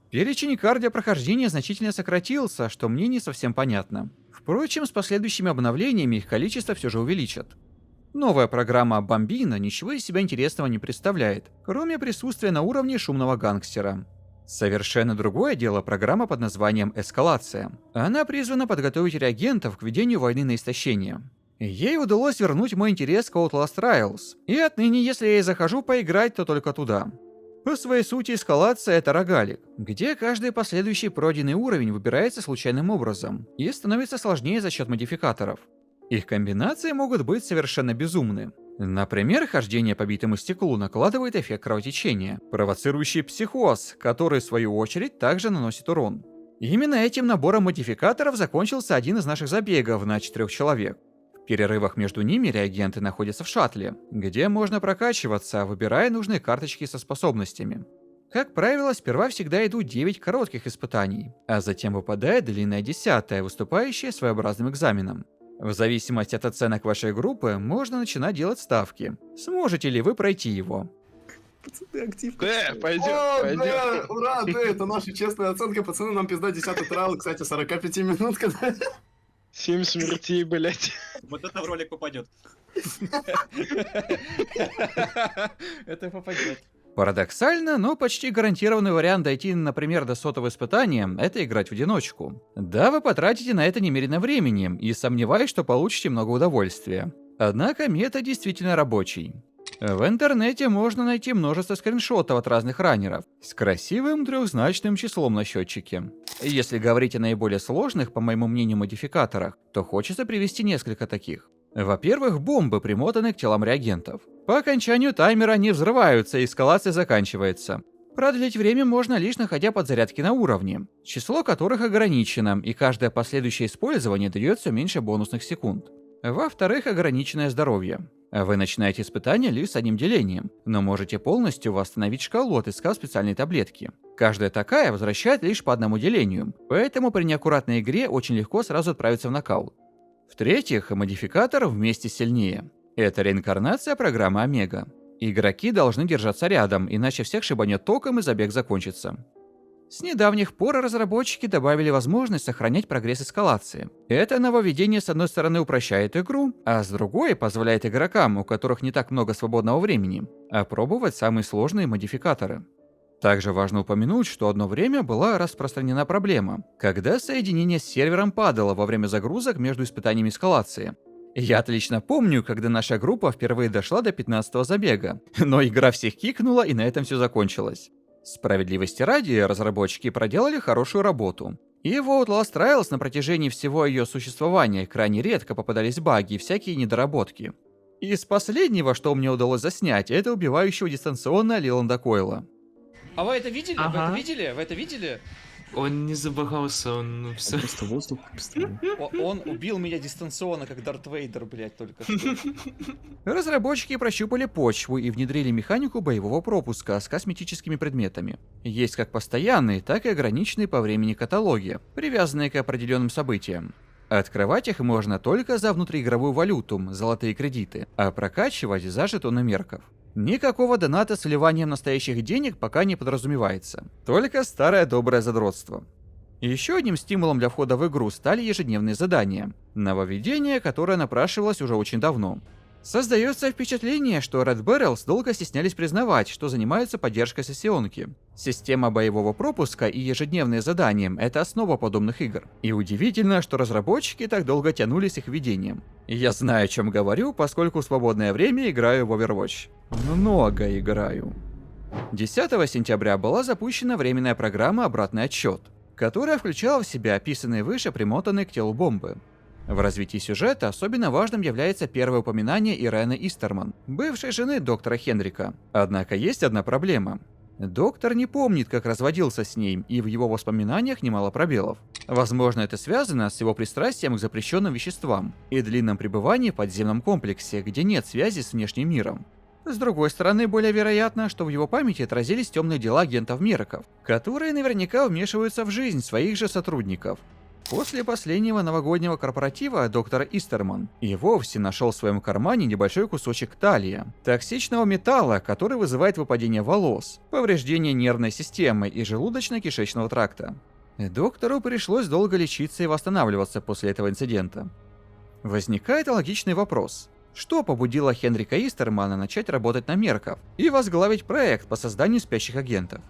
Перечень кардиопрохождения значительно сократился, что мне не совсем понятно. Впрочем, с последующими обновлениями их количество все же увеличат. Новая программа Бомбина ничего из себя интересного не представляет, кроме присутствия на уровне шумного гангстера. Совершенно другое дело программа под названием «Эскалация». Она призвана подготовить реагентов к ведению войны на истощение. Ей удалось вернуть мой интерес к Outlast Trials, и отныне, если я и захожу поиграть, то только туда. По своей сути, эскалация — это рогалик, где каждый последующий пройденный уровень выбирается случайным образом и становится сложнее за счет модификаторов. Их комбинации могут быть совершенно безумны. Например, хождение по битому стеклу накладывает эффект кровотечения, провоцирующий психоз, который, в свою очередь, также наносит урон. Именно этим набором модификаторов закончился один из наших забегов на 4 человек. В перерывах между ними реагенты находятся в шаттле, где можно прокачиваться, выбирая нужные карточки со способностями. Как правило, сперва всегда идут 9 коротких испытаний, а затем выпадает длинное 10-е, выступающее своеобразным экзаменом. В зависимости от оценок вашей группы, можно начинать делать ставки. Сможете ли вы пройти его? Пацаны, актив. Пойдем, О, пойдем. да, ура, да, это наша честная оценка, пацаны, нам пизда 10-й трайл, кстати, 45 минутка, да? 7 смертей, блять. Вот это в ролик попадет. Это попадет. Парадоксально, но почти гарантированный вариант дойти, например, до 100-го испытания — это играть в одиночку. Да, вы потратите на это немерено времени, и сомневаюсь, что получите много удовольствия. Однако метод действительно рабочий. В интернете можно найти множество скриншотов от разных раннеров с красивым трехзначным числом на счетчике. Если говорить о наиболее сложных, по моему мнению, модификаторах, то хочется привести несколько таких. Во-первых, бомбы примотаны к телам реагентов. По окончанию таймера они взрываются, и эскалация заканчивается. Продлить время можно лишь находя подзарядки на уровне, число которых ограничено, и каждое последующее использование дает все меньше бонусных секунд. Во-вторых, ограниченное здоровье. Вы начинаете испытание лишь с одним делением, но можете полностью восстановить шкалу, отыскав специальные таблетки. Каждая такая возвращает лишь по одному делению, поэтому при неаккуратной игре очень легко сразу отправиться в нокаут. В-третьих, модификатор вместе сильнее. Это реинкарнация программы Омега. Игроки должны держаться рядом, иначе всех шибанет током и забег закончится. С недавних пор разработчики добавили возможность сохранять прогресс эскалации. Это нововведение с одной стороны упрощает игру, а с другой позволяет игрокам, у которых не так много свободного времени, опробовать самые сложные модификаторы. Также важно упомянуть, что одно время была распространена проблема, когда соединение с сервером падало во время загрузок между испытаниями эскалации. Я отлично помню, когда наша группа впервые дошла до 15-го забега, но игра всех кикнула, и на этом все закончилось. Справедливости ради, разработчики проделали хорошую работу. И в Outlast Trials на протяжении всего ее существования крайне редко попадались баги и всякие недоработки. Из последнего, что мне удалось заснять, это убивающего дистанционно Лиланда Койла. А вы это видели? Ага. Вы это видели? Вы это видели? Он не забагался, он все. Просто воздух представил. Он убил меня дистанционно, как Дарт Вейдер, блядь, только что. Разработчики прощупали почву и внедрили механику боевого пропуска с косметическими предметами. Есть как постоянные, так и ограниченные по времени каталоги, привязанные к определенным событиям. Открывать их можно только за внутриигровую валюту, золотые кредиты, а прокачивать за жетоны мерков. Никакого доната с вливанием настоящих денег пока не подразумевается. Только старое доброе задротство. Еще одним стимулом для входа в игру стали ежедневные задания. Нововведение, которое напрашивалось уже очень давно. Создается впечатление, что Red Barrels долго стеснялись признавать, что занимаются поддержкой сессионки. Система боевого пропуска и ежедневные задания — это основа подобных игр. И удивительно, что разработчики так долго тянули с их ведением. Я знаю, о чем говорю, поскольку в свободное время играю в Overwatch. Много играю. 10 сентября была запущена временная программа «Обратный отсчет», которая включала в себя описанные выше примотанные к телу бомбы. В развитии сюжета особенно важным является первое упоминание Ирены Истерман, бывшей жены доктора Хендрика. Однако есть одна проблема. Доктор не помнит, как разводился с ней, и в его воспоминаниях немало пробелов. Возможно, это связано с его пристрастием к запрещенным веществам и длинном пребывании в подземном комплексе, где нет связи с внешним миром. С другой стороны, более вероятно, что в его памяти отразились темные дела агентов-мерков, которые наверняка вмешиваются в жизнь своих же сотрудников. После последнего новогоднего корпоратива доктор Истерман и вовсе нашел в своем кармане небольшой кусочек талия, токсичного металла, который вызывает выпадение волос, повреждение нервной системы и желудочно-кишечного тракта. Доктору пришлось долго лечиться и восстанавливаться после этого инцидента. Возникает логичный вопрос. Что побудило Хендрика Истермана начать работать на мерков и возглавить проект по созданию спящих агентов?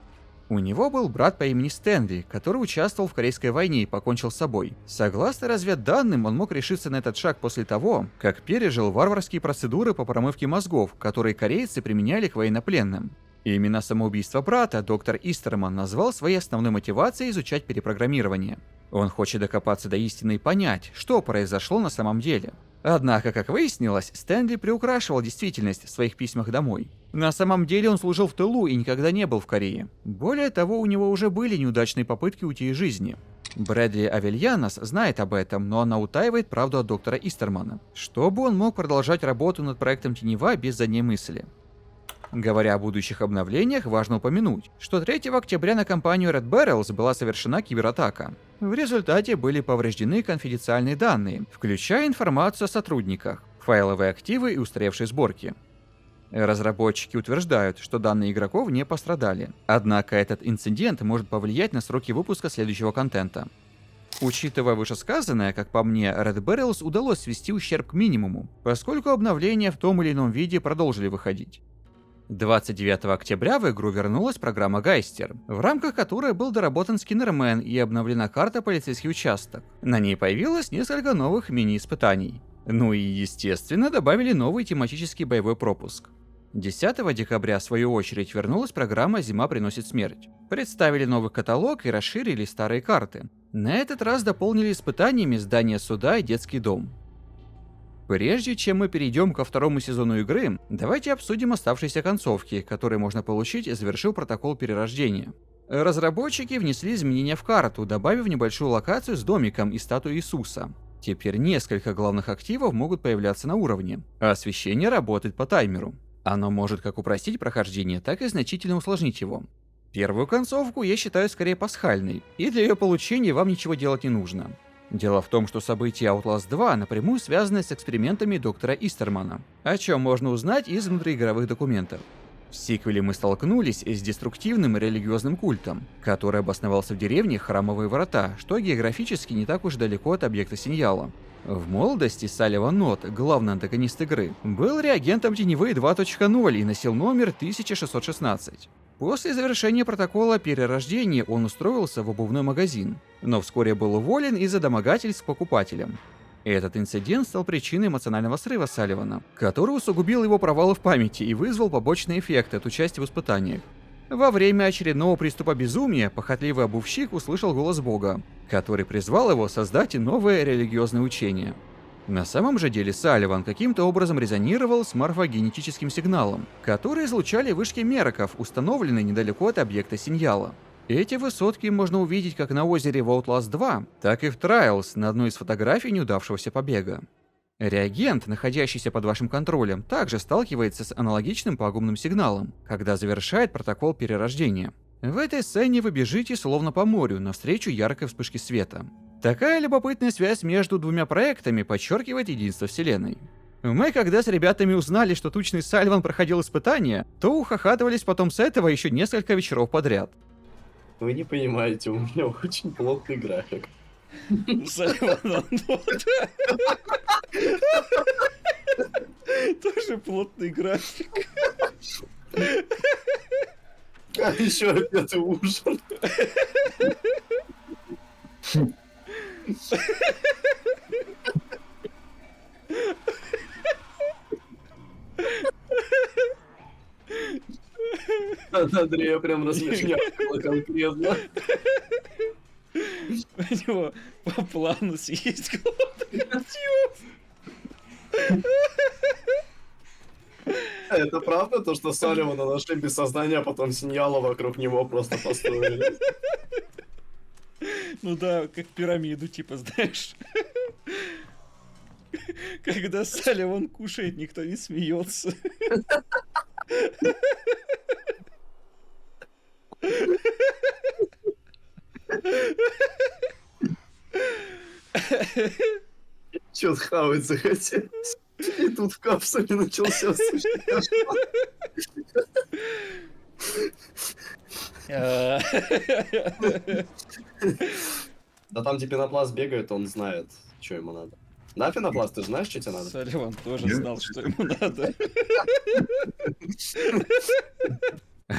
У него был брат по имени Стэнли, который участвовал в Корейской войне и покончил с собой. Согласно разведданным, он мог решиться на этот шаг после того, как пережил варварские процедуры по промывке мозгов, которые корейцы применяли к военнопленным. Именно самоубийство брата доктор Истерман назвал своей основной мотивацией изучать перепрограммирование. Он хочет докопаться до истины и понять, что произошло на самом деле. Однако, как выяснилось, Стэнли приукрашивал действительность в своих письмах домой. На самом деле он служил в тылу и никогда не был в Корее. Более того, у него уже были неудачные попытки уйти из жизни. Брэдли Авельянос знает об этом, но она утаивает правду от доктора Истермана, чтобы он мог продолжать работу над проектом Тенева без задней мысли. Говоря о будущих обновлениях, важно упомянуть, что 3 октября на компанию Red Barrels была совершена кибератака. В результате были повреждены конфиденциальные данные, включая информацию о сотрудниках, файловые активы и устаревшие сборки. Разработчики утверждают, что данные игроков не пострадали. Однако этот инцидент может повлиять на сроки выпуска следующего контента. Учитывая вышесказанное, как по мне, Red Barrels удалось свести ущерб к минимуму, поскольку обновления в том или ином виде продолжили выходить. 29 октября в игру вернулась программа Гайстер, в рамках которой был доработан Скиннермен и обновлена карта полицейский участок. На ней появилось несколько новых мини-испытаний. Ну и, естественно, добавили новый тематический боевой пропуск. 10 декабря, в свою очередь, вернулась программа «Зима приносит смерть». Представили новый каталог и расширили старые карты. На этот раз дополнили испытаниями здание суда и детский дом. Прежде чем мы перейдем ко второму сезону игры, давайте обсудим оставшиеся концовки, которые можно получить, завершив протокол перерождения. Разработчики внесли изменения в карту, добавив небольшую локацию с домиком и статуей Иисуса. Теперь несколько главных активов могут появляться на уровне, а освещение работает по таймеру. Оно может как упростить прохождение, так и значительно усложнить его. Первую концовку я считаю скорее пасхальной, и для ее получения вам ничего делать не нужно. Дело в том, что события Outlast 2 напрямую связаны с экспериментами доктора Истермана, о чем можно узнать из внутриигровых документов. В сиквеле мы столкнулись с деструктивным религиозным культом, который обосновался в деревне Храмовые Врата, что географически не так уж далеко от объекта Синьяла. В молодости Салливан Нот, главный антагонист игры, был реагентом Теневые 2.0 и носил номер 1616. После завершения протокола перерождения он устроился в обувной магазин, но вскоре был уволен из-за домогательств к покупателям. Этот инцидент стал причиной эмоционального срыва Салливана, который усугубил его провалы в памяти и вызвал побочные эффекты от участия в испытаниях. Во время очередного приступа безумия похотливый обувщик услышал голос Бога, который призвал его создать новое религиозное учение. На самом же деле Салливан каким-то образом резонировал с морфогенетическим сигналом, который излучали вышки мероков, установленные недалеко от объекта Синьяла. Эти высотки можно увидеть как на озере в Outlast 2, так и в Trials на одной из фотографий неудавшегося побега. Реагент, находящийся под вашим контролем, также сталкивается с аналогичным пагубным сигналом, когда завершает протокол перерождения. В этой сцене вы бежите словно по морю, навстречу яркой вспышке света. Такая любопытная связь между двумя проектами подчеркивает единство вселенной. Мы, когда с ребятами узнали, что тучный Салливан проходил испытания, то ухахатывались потом с этого еще несколько вечеров подряд. Вы не понимаете, у меня очень плотный график. Салливан тоже плотный график. А еще обед и ужин. Андрея прям размешнял конкретно. У него по плану съесть главный мотив. Это правда, то, что Салливана нашли без сознания, а потом Синьяла вокруг него просто построили? Ну да, как пирамиду, типа, знаешь. Когда Салливан кушает, никто не смеется. Чё-то хавать захотелось. И тут в капсуле начался Да там где пенопласт бегает, он знает, что ему надо. Да, пенопласт, ты же знаешь, что тебе надо? Салливан тоже знал, что ему надо.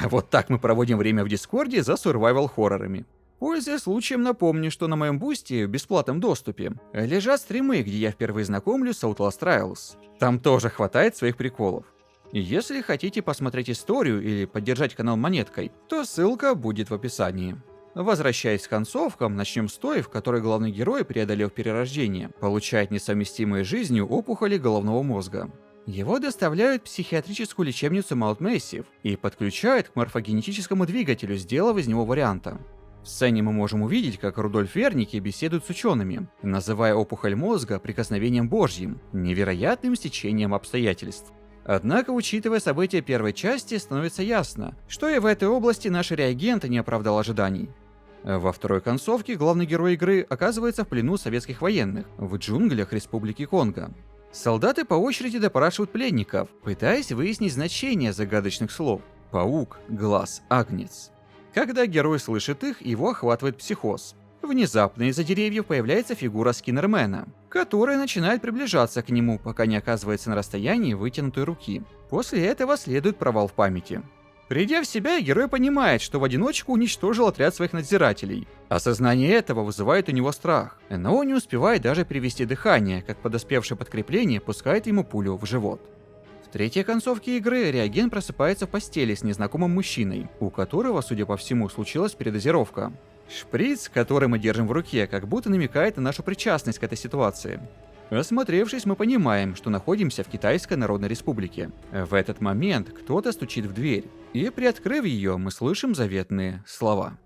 Вот так мы проводим время в Дискорде за сурвайвал-хоррорами. Пользуясь случаем, напомню, что на моем бусте в бесплатном доступе лежат стримы, где я впервые знакомлюсь с Outlast Trials. Там тоже хватает своих приколов. И если хотите посмотреть историю или поддержать канал монеткой, то ссылка будет в описании. Возвращаясь к концовкам, начнем с той, в которой главный герой, преодолев перерождение, получает несовместимые с жизнью опухоли головного мозга. Его доставляют в психиатрическую лечебницу Маунт Мэссив и подключают к морфогенетическому двигателю, сделав из него варианта. В сцене мы можем увидеть, как Рудольф Верники беседует с учеными, называя опухоль мозга прикосновением Божьим, невероятным стечением обстоятельств. Однако, учитывая события первой части, становится ясно, что и в этой области наш реагент не оправдал ожиданий. Во второй концовке главный герой игры оказывается в плену советских военных в джунглях Республики Конго. Солдаты по очереди допрашивают пленников, пытаясь выяснить значение загадочных слов «паук», «глаз», «агнец». Когда герой слышит их, его охватывает психоз. Внезапно из-за деревьев появляется фигура Скиннермена, которая начинает приближаться к нему, пока не оказывается на расстоянии вытянутой руки. После этого следует провал в памяти. Придя в себя, герой понимает, что в одиночку уничтожил отряд своих надзирателей. Осознание этого вызывает у него страх, но он не успевает даже перевести дыхание, как подоспевшее подкрепление пускает ему пулю в живот. В третьей концовке игры реагент просыпается в постели с незнакомым мужчиной, у которого, судя по всему, случилась передозировка. Шприц, который мы держим в руке, как будто намекает на нашу причастность к этой ситуации. Осмотревшись, мы понимаем, что находимся в Китайской Народной Республике. В этот момент кто-то стучит в дверь, и, приоткрыв ее, мы слышим заветные слова.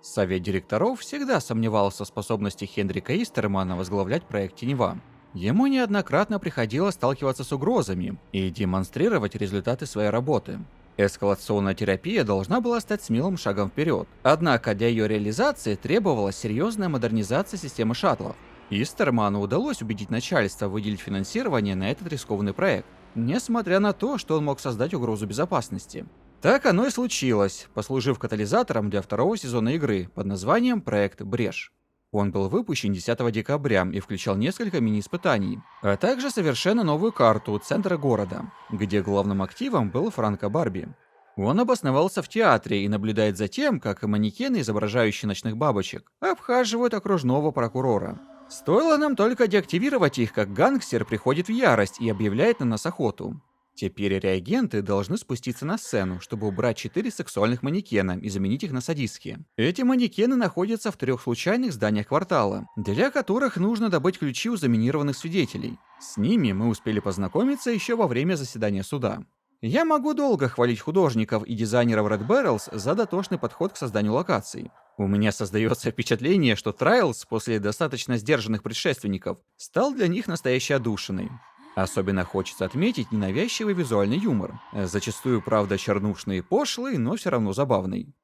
Совет директоров всегда сомневался в способности Хендрика Истермана возглавлять проект Тенева. Ему неоднократно приходилось сталкиваться с угрозами и демонстрировать результаты своей работы. Эскалационная терапия должна была стать смелым шагом вперед, однако для ее реализации требовалась серьезная модернизация системы шаттлов. Истерману удалось убедить начальство выделить финансирование на этот рискованный проект, несмотря на то, что он мог создать угрозу безопасности. Так оно и случилось, послужив катализатором для второго сезона игры под названием «Проект Брешь». Он был выпущен 10 декабря и включал несколько мини-испытаний, а также совершенно новую карту центра города, где главным активом был Франко Барби. Он обосновался в театре и наблюдает за тем, как манекены, изображающие ночных бабочек, обхаживают окружного прокурора. Стоило нам только деактивировать их, как гангстер приходит в ярость и объявляет на нас охоту. Теперь реагенты должны спуститься на сцену, чтобы убрать 4 сексуальных манекена и заменить их на садистские. Эти манекены находятся в 3 случайных зданиях квартала, для которых нужно добыть ключи у заминированных свидетелей. С ними мы успели познакомиться еще во время заседания суда. Я могу долго хвалить художников и дизайнеров Red Barrels за дотошный подход к созданию локаций. У меня создается впечатление, что Trials после достаточно сдержанных предшественников стал для них настоящей отдушиной. Особенно хочется отметить ненавязчивый визуальный юмор, зачастую, правда, чернушный и пошлый, но все равно забавный.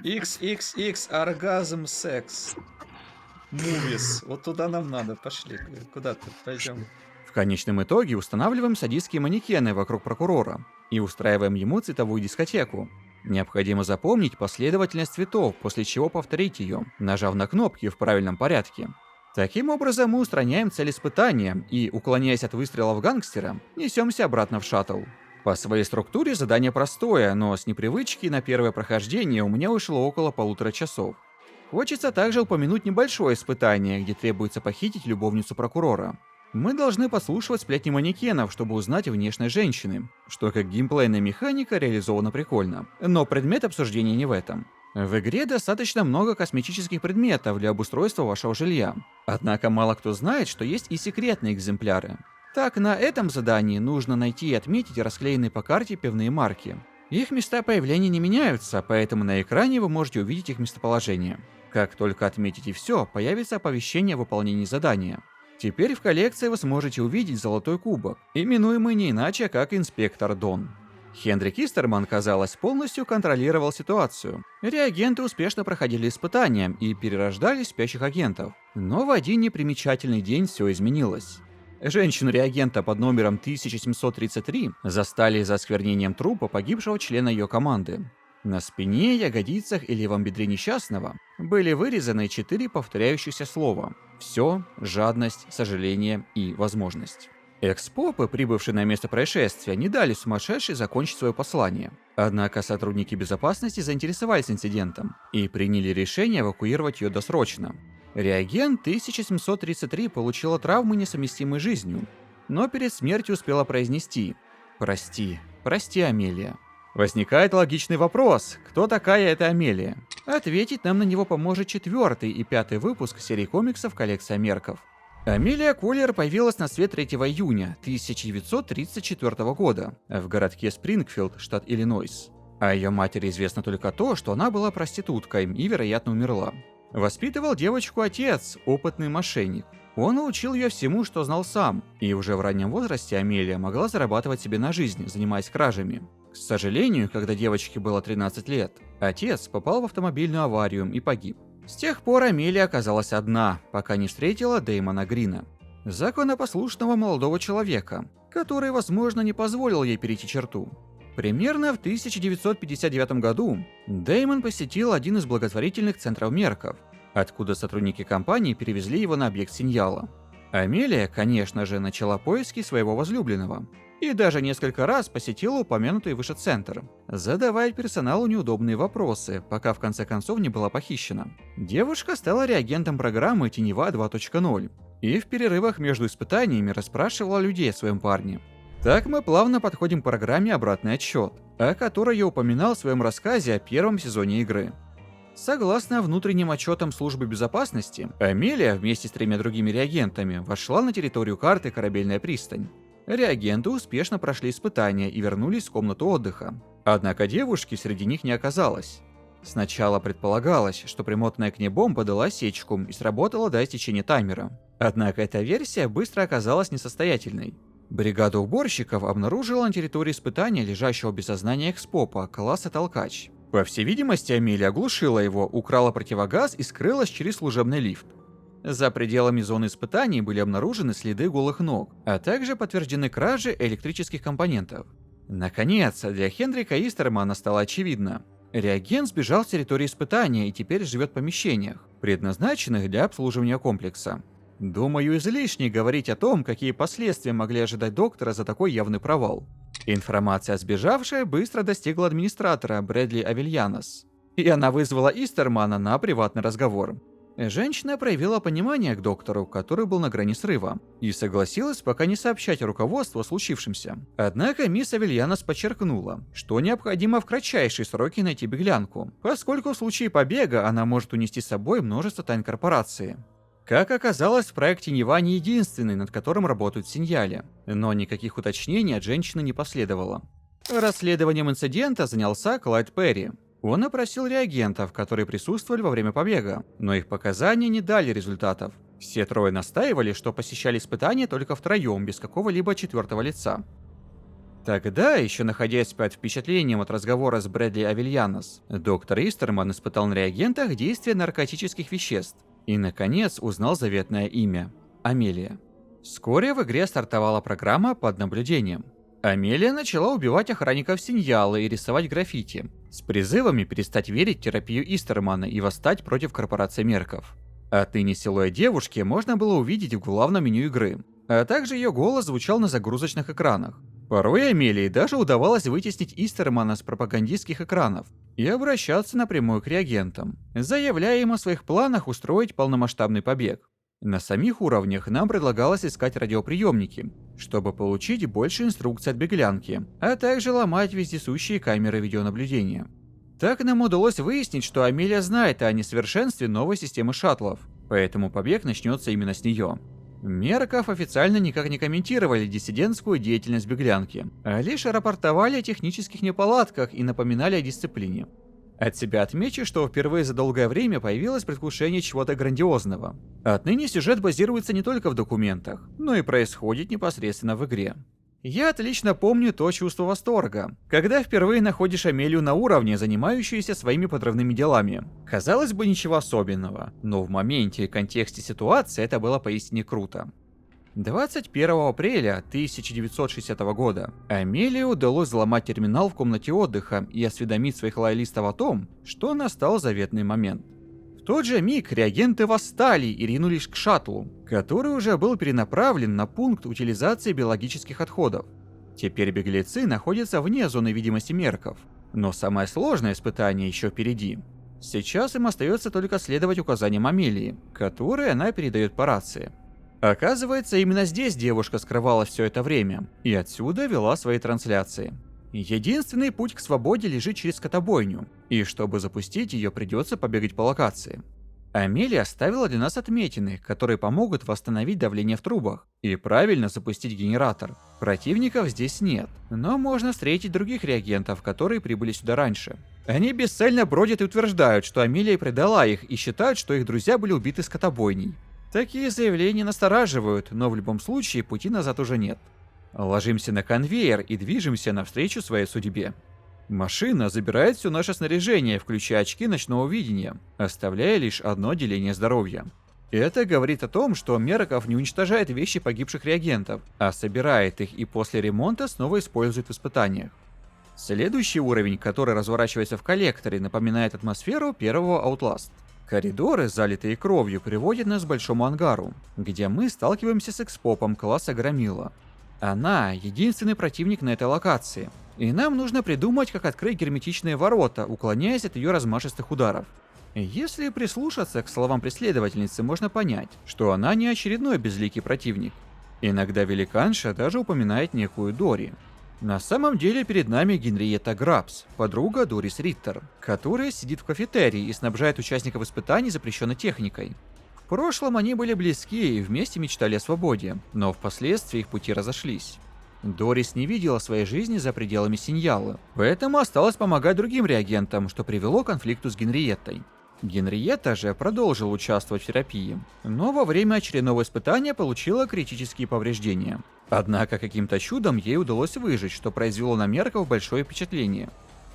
XXX оргазм секс. Мувис. Вот туда нам надо. Пошли. Куда-то пойдем. В конечном итоге устанавливаем садистские манекены вокруг прокурора и устраиваем ему цветовую дискотеку. Необходимо запомнить последовательность цветов, после чего повторить ее, нажав на кнопки в правильном порядке. Таким образом, мы устраняем цель испытания и, уклоняясь от выстрелов гангстера, несемся обратно в шаттл. По своей структуре задание простое, но с непривычки на первое прохождение у меня ушло около 1,5 часов. Хочется также упомянуть небольшое испытание, где требуется похитить любовницу прокурора. Мы должны подслушивать сплетни манекенов, чтобы узнать внешность женщины, что как геймплейная механика реализовано прикольно. Но предмет обсуждения не в этом. В игре достаточно много косметических предметов для обустройства вашего жилья. Однако мало кто знает, что есть и секретные экземпляры. Так, на этом задании нужно найти и отметить расклеенные по карте пивные марки. Их места появления не меняются, поэтому на экране вы можете увидеть их местоположение. Как только отметите все, появится оповещение о выполнении задания. Теперь в коллекции вы сможете увидеть золотой кубок, именуемый не иначе, как Инспектор Дон. Хендрик Истерман, казалось, полностью контролировал ситуацию. Реагенты успешно проходили испытания и перерождали спящих агентов. Но в один непримечательный день все изменилось. Женщину-реагента под номером 1733 застали за осквернением трупа погибшего члена ее команды. На спине, ягодицах и левом бедре несчастного были вырезаны 4 повторяющихся слова: «Все», «жадность», «сожаление» и «возможность». Экс-попы, прибывшие на место происшествия, не дали сумасшедшей закончить свое послание. Однако сотрудники безопасности заинтересовались инцидентом и приняли решение эвакуировать ее досрочно. Реагент 1733 получила травмы, несовместимые с жизнью, но перед смертью успела произнести: «Прости, прости, Амелия». Возникает логичный вопрос: кто такая эта Амелия? Ответить нам на него поможет 4-й и 5-й выпуск серии комиксов «Коллекция Мерков». Амелия Коллер появилась на свет 3 июня 1934 года в городке Спрингфилд, штат Иллинойс. О ее матери известно только то, что она была проституткой и, вероятно, умерла. Воспитывал девочку отец, опытный мошенник. Он научил ее всему, что знал сам, и уже в раннем возрасте Амелия могла зарабатывать себе на жизнь, занимаясь кражами. К сожалению, когда девочке было 13 лет, отец попал в автомобильную аварию и погиб. С тех пор Амелия оказалась одна, пока не встретила Дэймона Грина, законопослушного молодого человека, который, возможно, не позволил ей перейти черту. Примерно в 1959 году Дэймон посетил один из благотворительных центров Мерков, откуда сотрудники компании перевезли его на объект Синьяла. Амелия, конечно же, начала поиски своего возлюбленного и даже несколько раз посетила упомянутый выше центр, задавая персоналу неудобные вопросы, пока в конце концов не была похищена. Девушка стала реагентом программы Тенева 2.0 и в перерывах между испытаниями расспрашивала людей о своем парне. Так мы плавно подходим к программе «Обратный отсчет», о которой я упоминал в своем рассказе о первом сезоне игры. Согласно внутренним отчетам службы безопасности, Амелия вместе с 3 другими реагентами вошла на территорию карты «Корабельная пристань». Реагенты успешно прошли испытания и вернулись в комнату отдыха. Однако девушки среди них не оказалось. Сначала предполагалось, что примотанная к ней бомба дала осечку и сработала до истечения таймера. Однако эта версия быстро оказалась несостоятельной. Бригада уборщиков обнаружила на территории испытания лежащего без сознания экс-попа класса толкач. По всей видимости, Амелия оглушила его, украла противогаз и скрылась через служебный лифт. За пределами зоны испытаний были обнаружены следы голых ног, а также подтверждены кражи электрических компонентов. Наконец, для Хендрика Истермана стало очевидно. Реагент сбежал с территории испытания и теперь живет в помещениях, предназначенных для обслуживания комплекса. Думаю, излишне говорить о том, какие последствия могли ожидать доктора за такой явный провал. Информация о сбежавшей быстро достигла администратора Брэдли Авельянос, и она вызвала Истермана на приватный разговор. Женщина проявила понимание к доктору, который был на грани срыва, и согласилась пока не сообщать руководству о случившемся. Однако мисс Авельянос подчеркнула, что необходимо в кратчайшие сроки найти беглянку, поскольку в случае побега она может унести с собой множество тайн корпорации. Как оказалось, проект Тенева не единственный, над которым работают в Синьяле, но никаких уточнений от женщины не последовало. Расследованием инцидента занялся Клайд Перри. Он опросил реагентов, которые присутствовали во время побега, но их показания не дали результатов. Все 3 настаивали, что посещали испытания только втроем, без какого-либо 4-го лица. Тогда, еще находясь под впечатлением от разговора с Брэдли Авельянос, доктор Истерман испытал на реагентах действие наркотических веществ и, наконец, узнал заветное имя – Амелия. Вскоре в игре стартовала программа под наблюдением. Амелия начала убивать охранников Синьяла и рисовать граффити, с призывами перестать верить в терапию Истермана и восстать против корпорации Мерков. Отныне силуэт девушки можно было увидеть в главном меню игры, а также ее голос звучал на загрузочных экранах. Порой Амелии даже удавалось вытеснить Истермана с пропагандистских экранов и обращаться напрямую к реагентам, заявляя им о своих планах устроить полномасштабный побег. На самих уровнях нам предлагалось искать радиоприемники, чтобы получить больше инструкций от беглянки, а также ломать вездесущие камеры видеонаблюдения. Так нам удалось выяснить, что Амелия знает о несовершенстве новой системы шаттлов, поэтому побег начнется именно с нее. Мерков официально никак не комментировали диссидентскую деятельность беглянки, а лишь рапортовали о технических неполадках и напоминали о дисциплине. От себя отмечу, что впервые за долгое время появилось предвкушение чего-то грандиозного. Отныне сюжет базируется не только в документах, но и происходит непосредственно в игре. Я отлично помню то чувство восторга, когда впервые находишь Амелию на уровне, занимающуюся своими подрывными делами. Казалось бы, ничего особенного, но в моменте и контексте ситуации это было поистине круто. 21 апреля 1960 года Амелии удалось взломать терминал в комнате отдыха и осведомить своих лоялистов о том, что настал заветный момент. В тот же миг реагенты восстали и ринулись к шаттлу, который уже был перенаправлен на пункт утилизации биологических отходов. Теперь беглецы находятся вне зоны видимости мерков, но самое сложное испытание еще впереди. Сейчас им остается только следовать указаниям Амелии, которые она передает по рации. Оказывается, именно здесь девушка скрывалась все это время, и отсюда вела свои трансляции. Единственный путь к свободе лежит через скотобойню, и чтобы запустить ее, придется побегать по локации. Амелия оставила для нас отметины, которые помогут восстановить давление в трубах и правильно запустить генератор. Противников здесь нет, но можно встретить других реагентов, которые прибыли сюда раньше. Они бесцельно бродят и утверждают, что Амелия предала их, и считают, что их друзья были убиты скотобойней. Такие заявления настораживают, но в любом случае пути назад уже нет. Ложимся на конвейер и движемся навстречу своей судьбе. Машина забирает все наше снаряжение, включая очки ночного видения, оставляя лишь одно деление здоровья. Это говорит о том, что Мерков не уничтожает вещи погибших реагентов, а собирает их и после ремонта снова использует в испытаниях. Следующий уровень, который разворачивается в коллекторе, напоминает атмосферу первого Outlast. Коридоры, залитые кровью, приводят нас к большому ангару, где мы сталкиваемся с экспопом класса Громила. Она единственный противник на этой локации, и нам нужно придумать, как открыть герметичные ворота, уклоняясь от ее размашистых ударов. Если прислушаться к словам преследовательницы, можно понять, что она не очередной безликий противник. Иногда великанша даже упоминает некую Дори. На самом деле перед нами Генриетта Грабс, подруга Дорис Риттер, которая сидит в кафетерии и снабжает участников испытаний запрещенной техникой. В прошлом они были близки и вместе мечтали о свободе, но впоследствии их пути разошлись. Дорис не видела своей жизни за пределами Синьялы, поэтому осталось помогать другим реагентам, что привело к конфликту с Генриеттой. Генриетта же продолжила участвовать в терапии, но во время очередного испытания получила критические повреждения. Однако каким-то чудом ей удалось выжить, что произвело на Мерков большое впечатление.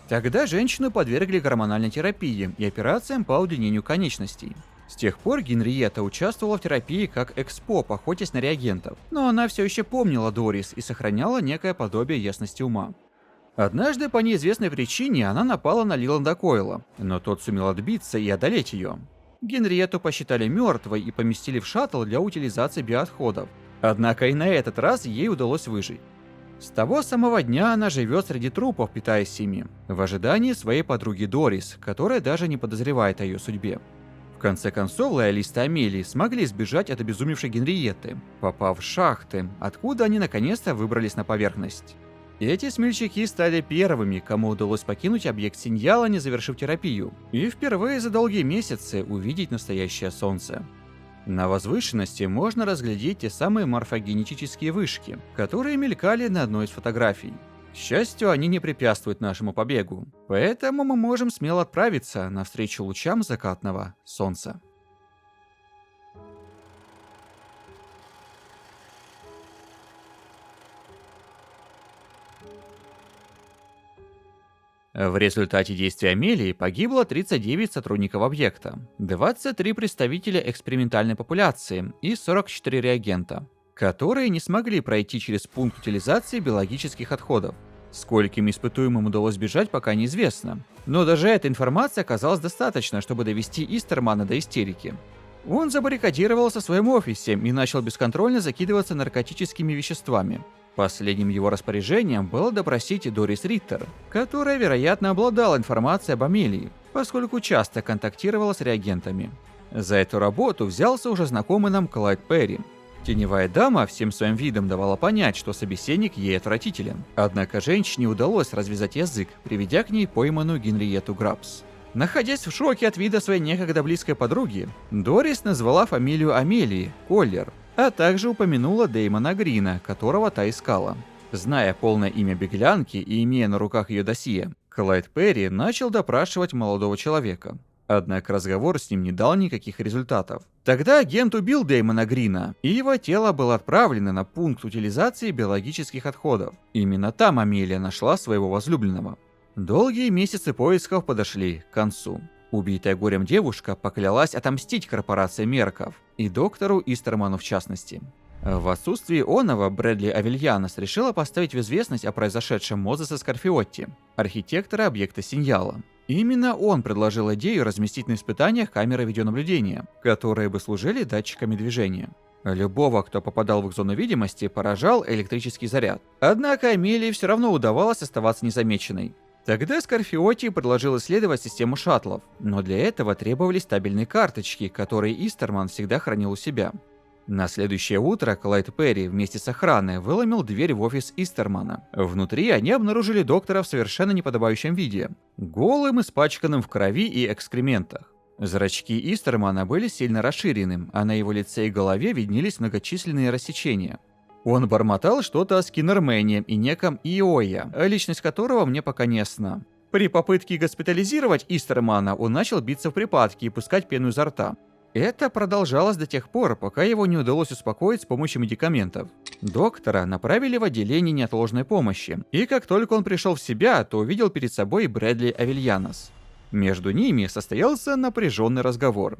Тогда женщину подвергли гормональной терапии и операциям по удлинению конечностей. С тех пор Генриетта участвовала в терапии как экспоп, охотясь на реагентов, но она все еще помнила Дорис и сохраняла некое подобие ясности ума. Однажды по неизвестной причине она напала на Лиланда Койла, но тот сумел отбиться и одолеть ее. Генриетту посчитали мертвой и поместили в шаттл для утилизации биоотходов. Однако и на этот раз ей удалось выжить. С того самого дня она живет среди трупов, питаясь ими, в ожидании своей подруги Дорис, которая даже не подозревает о ее судьбе. В конце концов, лоялисты Амелии смогли сбежать от обезумевшей Генриетты, попав в шахты, откуда они наконец-то выбрались на поверхность. Эти смельчаки стали первыми, кому удалось покинуть объект Синьяла, не завершив терапию, и впервые за долгие месяцы увидеть настоящее солнце. На возвышенности можно разглядеть те самые морфогенетические вышки, которые мелькали на одной из фотографий. К счастью, они не препятствуют нашему побегу, поэтому мы можем смело отправиться навстречу лучам закатного солнца. В результате действий Амелии погибло 39 сотрудников объекта, 23 представителя экспериментальной популяции и 44 реагента, которые не смогли пройти через пункт утилизации биологических отходов. Скольким испытуемым удалось бежать, пока неизвестно, но даже эта информация оказалась достаточно, чтобы довести Истермана до истерики. Он забаррикадировался в своем офисе и начал бесконтрольно закидываться наркотическими веществами. Последним его распоряжением было допросить Дорис Риттер, которая, вероятно, обладала информацией об Амелии, поскольку часто контактировала с реагентами. За эту работу взялся уже знакомый нам Клайд Перри. Теневая дама всем своим видом давала понять, что собеседник ей отвратителен. Однако женщине удалось развязать язык, приведя к ней пойманную Генриетту Грабс. Находясь в шоке от вида своей некогда близкой подруги, Дорис назвала фамилию Амелии – Коллер, а также упомянула Дэймона Грина, которого та искала. Зная полное имя беглянки и имея на руках ее досье, Клайд Перри начал допрашивать молодого человека. Однако разговор с ним не дал никаких результатов, Тогда агент убил Дэймона Грина, и его тело было отправлено на пункт утилизации биологических отходов. Именно там Амелия нашла своего возлюбленного. Долгие месяцы поисков подошли к концу. Убитая горем девушка поклялась отомстить корпорации Мерков, и доктору Истерману в частности. В отсутствие оного Брэдли Авельянос решила поставить в известность о произошедшем Мозеса Скорфиотти, архитектора объекта Синьяла. Именно он предложил идею разместить на испытаниях камеры видеонаблюдения, которые бы служили датчиками движения. Любого, кто попадал в их зону видимости, поражал электрический заряд. Однако Амелии все равно удавалось оставаться незамеченной. Тогда Скорфиотти предложил исследовать систему шаттлов, но для этого требовались табельные карточки, которые Истерман всегда хранил у себя. На следующее утро Клайд Перри вместе с охраной выломил дверь в офис Истермана. Внутри они обнаружили доктора в совершенно неподобающем виде, голым, испачканным в крови и экскрементах. Зрачки Истермана были сильно расширены, а на его лице и голове виднелись многочисленные рассечения. Он бормотал что-то о Скиннермене и неком Иоя, личность которого мне пока не ясна. При попытке госпитализировать Истермана он начал биться в припадке и пускать пену изо рта. Это продолжалось до тех пор, пока его не удалось успокоить с помощью медикаментов. Доктора направили в отделение неотложной помощи, и как только он пришел в себя, то увидел перед собой Брэдли Авельянос. Между ними состоялся напряженный разговор.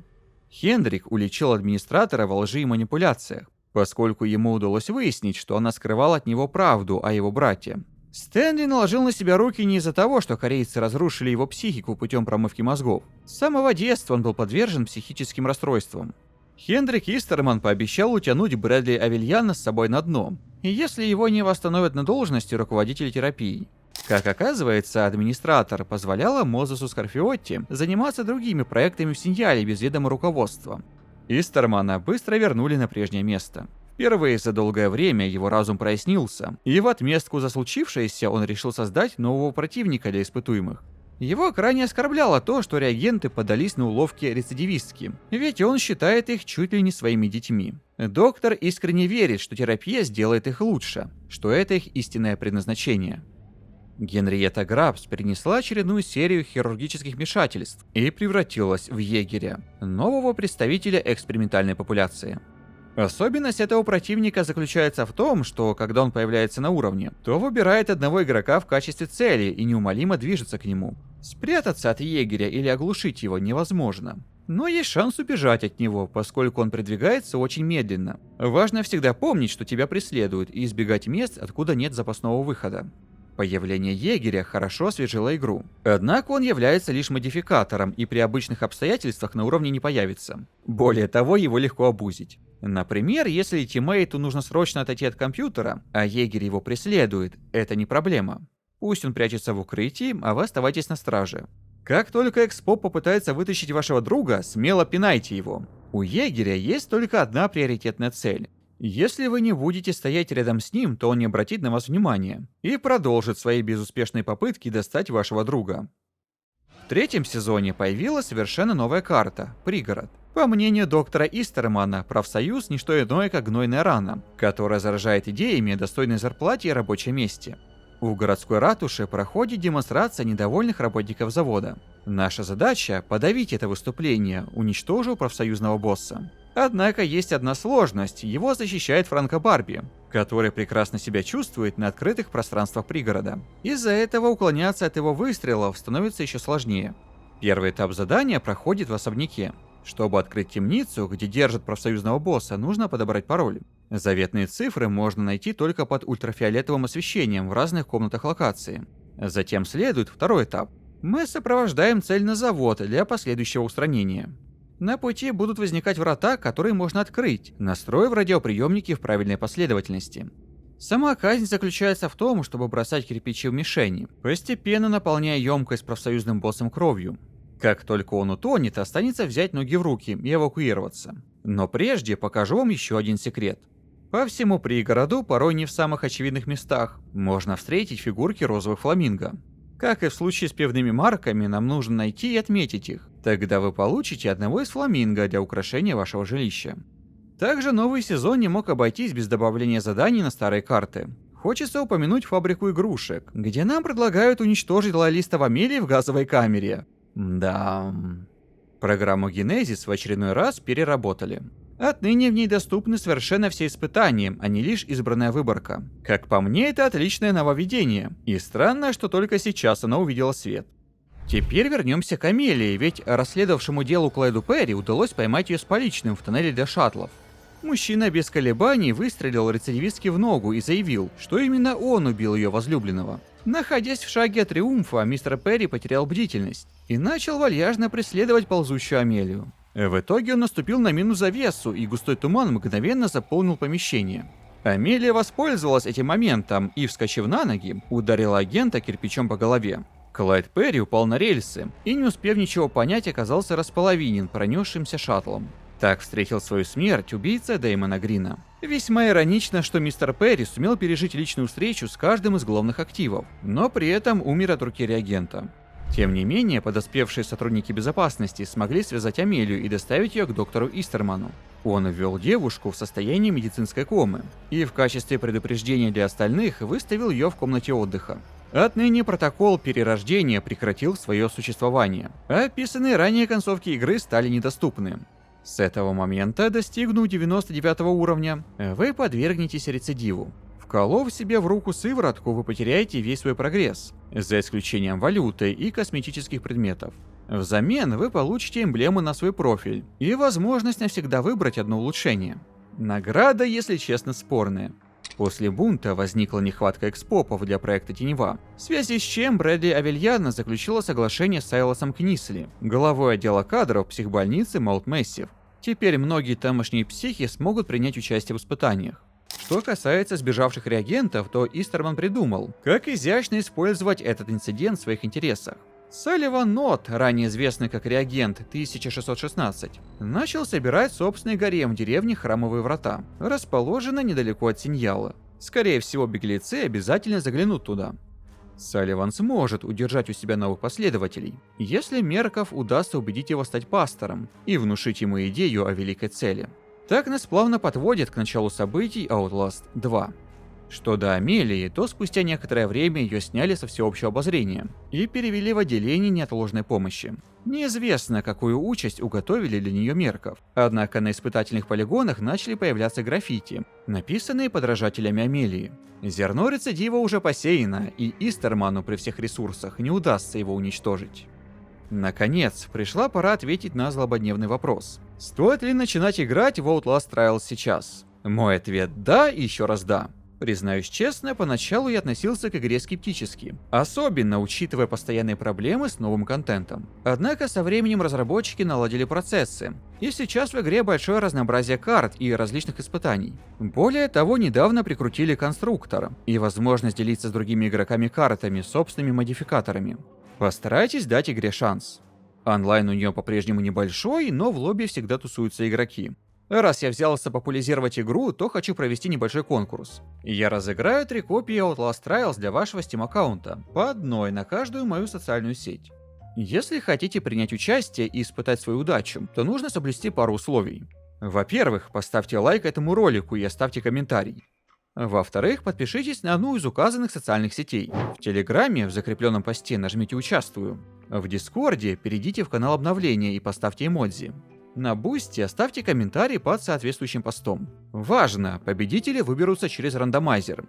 Хендрик уличил администратора во лжи и манипуляциях, поскольку ему удалось выяснить, что она скрывала от него правду о его брате. Стэнли наложил на себя руки не из-за того, что корейцы разрушили его психику путем промывки мозгов. С самого детства он был подвержен психическим расстройствам. Хендрик Истерман пообещал утянуть Брэдли Авельяна с собой на дно, и если его не восстановят на должности руководителя терапией. Как оказывается, администратор позволяла Мозесу Скорфиотти заниматься другими проектами в Синьяле без ведома руководства. Истермана быстро вернули на прежнее место. Впервые за долгое время его разум прояснился, и в отместку за случившееся он решил создать нового противника для испытуемых. Его крайне оскорбляло то, что реагенты подались на уловки рецидивистки, ведь он считает их чуть ли не своими детьми. Доктор искренне верит, что терапия сделает их лучше, что это их истинное предназначение. Генриетта Грабс перенесла очередную серию хирургических вмешательств и превратилась в егеря, нового представителя экспериментальной популяции. Особенность этого противника заключается в том, что когда он появляется на уровне, то выбирает одного игрока в качестве цели и неумолимо движется к нему. Спрятаться от егеря или оглушить его невозможно. Но есть шанс убежать от него, поскольку он продвигается очень медленно. Важно всегда помнить, что тебя преследуют, и избегать мест, откуда нет запасного выхода. Появление егеря хорошо освежило игру. Однако он является лишь модификатором и при обычных обстоятельствах на уровне не появится. Более того, его легко обузить. Например, если тиммейту нужно срочно отойти от компьютера, а егерь его преследует, это не проблема. Пусть он прячется в укрытии, а вы оставайтесь на страже. Как только Экспоп попытается вытащить вашего друга, смело пинайте его. У егеря есть только одна приоритетная цель. Если вы не будете стоять рядом с ним, то он не обратит на вас внимания и продолжит свои безуспешные попытки достать вашего друга. В третьем сезоне появилась совершенно новая карта – Пригород. По мнению доктора Истермана, профсоюз – не что иное, как гнойная рана, которая заражает идеями о достойной зарплате и рабочем месте. У городской ратуши проходит демонстрация недовольных работников завода. Наша задача – подавить это выступление, уничтожив профсоюзного босса. Однако есть одна сложность – его защищает Франко Барби, который прекрасно себя чувствует на открытых пространствах пригорода. Из-за этого уклоняться от его выстрелов становится еще сложнее. Первый этап задания проходит в особняке. Чтобы открыть темницу, где держат профсоюзного босса, нужно подобрать пароль. Заветные цифры можно найти только под ультрафиолетовым освещением в разных комнатах локации. Затем следует второй этап. Мы сопровождаем цель на завод для последующего устранения. На пути будут возникать врата, которые можно открыть, настроив радиоприемники в правильной последовательности. Сама казнь заключается в том, чтобы бросать кирпичи в мишени, постепенно наполняя емкость профсоюзным боссом кровью. Как только он утонет, останется взять ноги в руки и эвакуироваться. Но прежде покажу вам еще один секрет. По всему пригороду, порой не в самых очевидных местах, можно встретить фигурки розовых фламинго. Как и в случае с пивными марками, нам нужно найти и отметить их. Тогда вы получите одного из фламинго для украшения вашего жилища. Также новый сезон не мог обойтись без добавления заданий на старые карты. Хочется упомянуть фабрику игрушек, где нам предлагают уничтожить лоялистов Амелии в газовой камере. Да. Программу Genesis в очередной раз переработали. Отныне в ней доступны совершенно все испытания, а не лишь избранная выборка. Как по мне, это отличное нововведение. И странно, что только сейчас она увидела свет. Теперь вернемся к Амелии, ведь расследовавшему делу Клайду Перри удалось поймать ее с поличным в тоннеле для шаттлов. Мужчина без колебаний выстрелил рецидивистке в ногу и заявил, что именно он убил ее возлюбленного. Находясь в шаге от триумфа, мистер Перри потерял бдительность и начал вальяжно преследовать ползущую Амелию. В итоге он наступил на мину-завесу, и густой туман мгновенно заполнил помещение. Амелия воспользовалась этим моментом и, вскочив на ноги, ударила агента кирпичом по голове. Клайд Перри упал на рельсы и, не успев ничего понять, оказался располовинен пронесшимся шаттлом. Так встретил свою смерть убийца Дэймона Грина. Весьма иронично, что мистер Перри сумел пережить личную встречу с каждым из главных активов, но при этом умер от руки реагента. Тем не менее, подоспевшие сотрудники безопасности смогли связать Амелию и доставить ее к доктору Истерману. Он ввел девушку в состояние медицинской комы и в качестве предупреждения для остальных выставил ее в комнате отдыха. Отныне протокол перерождения прекратил свое существование, а описанные ранее концовки игры стали недоступны. С этого момента, достигнув 99 уровня, вы подвергнетесь рецидиву. Вколов себе в руку сыворотку, вы потеряете весь свой прогресс, за исключением валюты и косметических предметов. Взамен вы получите эмблему на свой профиль и возможность навсегда выбрать одно улучшение. Награда, если честно, спорная. После бунта возникла нехватка экспопов для проекта Тенева, в связи с чем Брэдли Авельяна заключила соглашение с Сайлосом Книсли, главой отдела кадров психбольницы Маунт Мэссив. Теперь многие тамошние психи смогут принять участие в испытаниях. Что касается сбежавших реагентов, то Истерман придумал, как изящно использовать этот инцидент в своих интересах. Салливан Нот, ранее известный как реагент 1616, начал собирать собственный гарем в деревне Храмовые Врата, расположенной недалеко от Синьяла. Скорее всего, беглецы обязательно заглянут туда. Салливан сможет удержать у себя новых последователей, если Мерков удастся убедить его стать пастором и внушить ему идею о великой цели. Так нас плавно подводит к началу событий Outlast 2. Что до Амелии, то спустя некоторое время ее сняли со всеобщего обозрения и перевели в отделение неотложной помощи. Неизвестно, какую участь уготовили для нее Мерков, однако на испытательных полигонах начали появляться граффити, написанные подражателями Амелии. Зерно рецидива уже посеяно, и Истерману при всех ресурсах не удастся его уничтожить. Наконец, пришла пора ответить на злободневный вопрос. Стоит ли начинать играть в Outlast Trials сейчас? Мой ответ – да и еще раз да. Признаюсь честно, поначалу я относился к игре скептически, особенно учитывая постоянные проблемы с новым контентом. Однако со временем разработчики наладили процессы, и сейчас в игре большое разнообразие карт и различных испытаний. Более того, недавно прикрутили конструктор и возможность делиться с другими игроками картами, собственными модификаторами. Постарайтесь дать игре шанс. Онлайн у нее по-прежнему небольшой, но в лобби всегда тусуются игроки. Раз я взялся популяризировать игру, то хочу провести небольшой конкурс. Я разыграю 3 копии Outlast Trials для вашего Steam аккаунта, по одной на каждую мою социальную сеть. Если хотите принять участие и испытать свою удачу, то нужно соблюсти пару условий. Во-первых, поставьте лайк этому ролику и оставьте комментарий. Во-вторых, подпишитесь на одну из указанных социальных сетей. В Телеграме в закрепленном посте нажмите «Участвую». В Дискорде перейдите в канал обновления и поставьте эмодзи. На Бусти оставьте комментарий под соответствующим постом. Важно, победители выберутся через рандомайзер.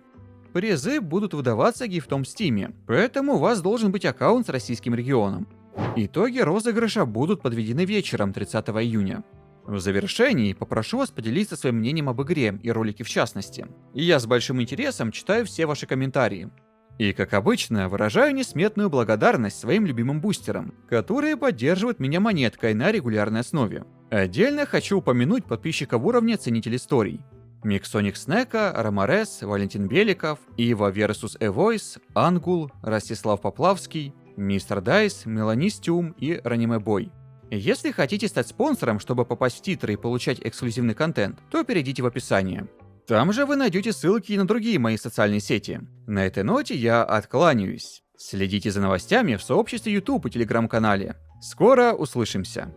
Призы будут выдаваться гифтом в Стиме, поэтому у вас должен быть аккаунт с российским регионом. Итоги розыгрыша будут подведены вечером 30 июня. В завершении попрошу вас поделиться своим мнением об игре и ролике в частности. И я с большим интересом читаю все ваши комментарии. И, как обычно, выражаю несметную благодарность своим любимым бустерам, которые поддерживают меня монеткой на регулярной основе. Отдельно хочу упомянуть подписчиков уровня ценитель историй. Миксоник Снека, Ромарес, Валентин Беликов, Ива Версус Эвойс, Ангул, Ростислав Поплавский, Мистер Дайс, Меланистиум и Раниме Бой. Если хотите стать спонсором, чтобы попасть в титры и получать эксклюзивный контент, то перейдите в описание. Там же вы найдете ссылки на другие мои социальные сети. На этой ноте я откланяюсь. Следите за новостями в сообществе YouTube и Telegram-канале. Скоро услышимся.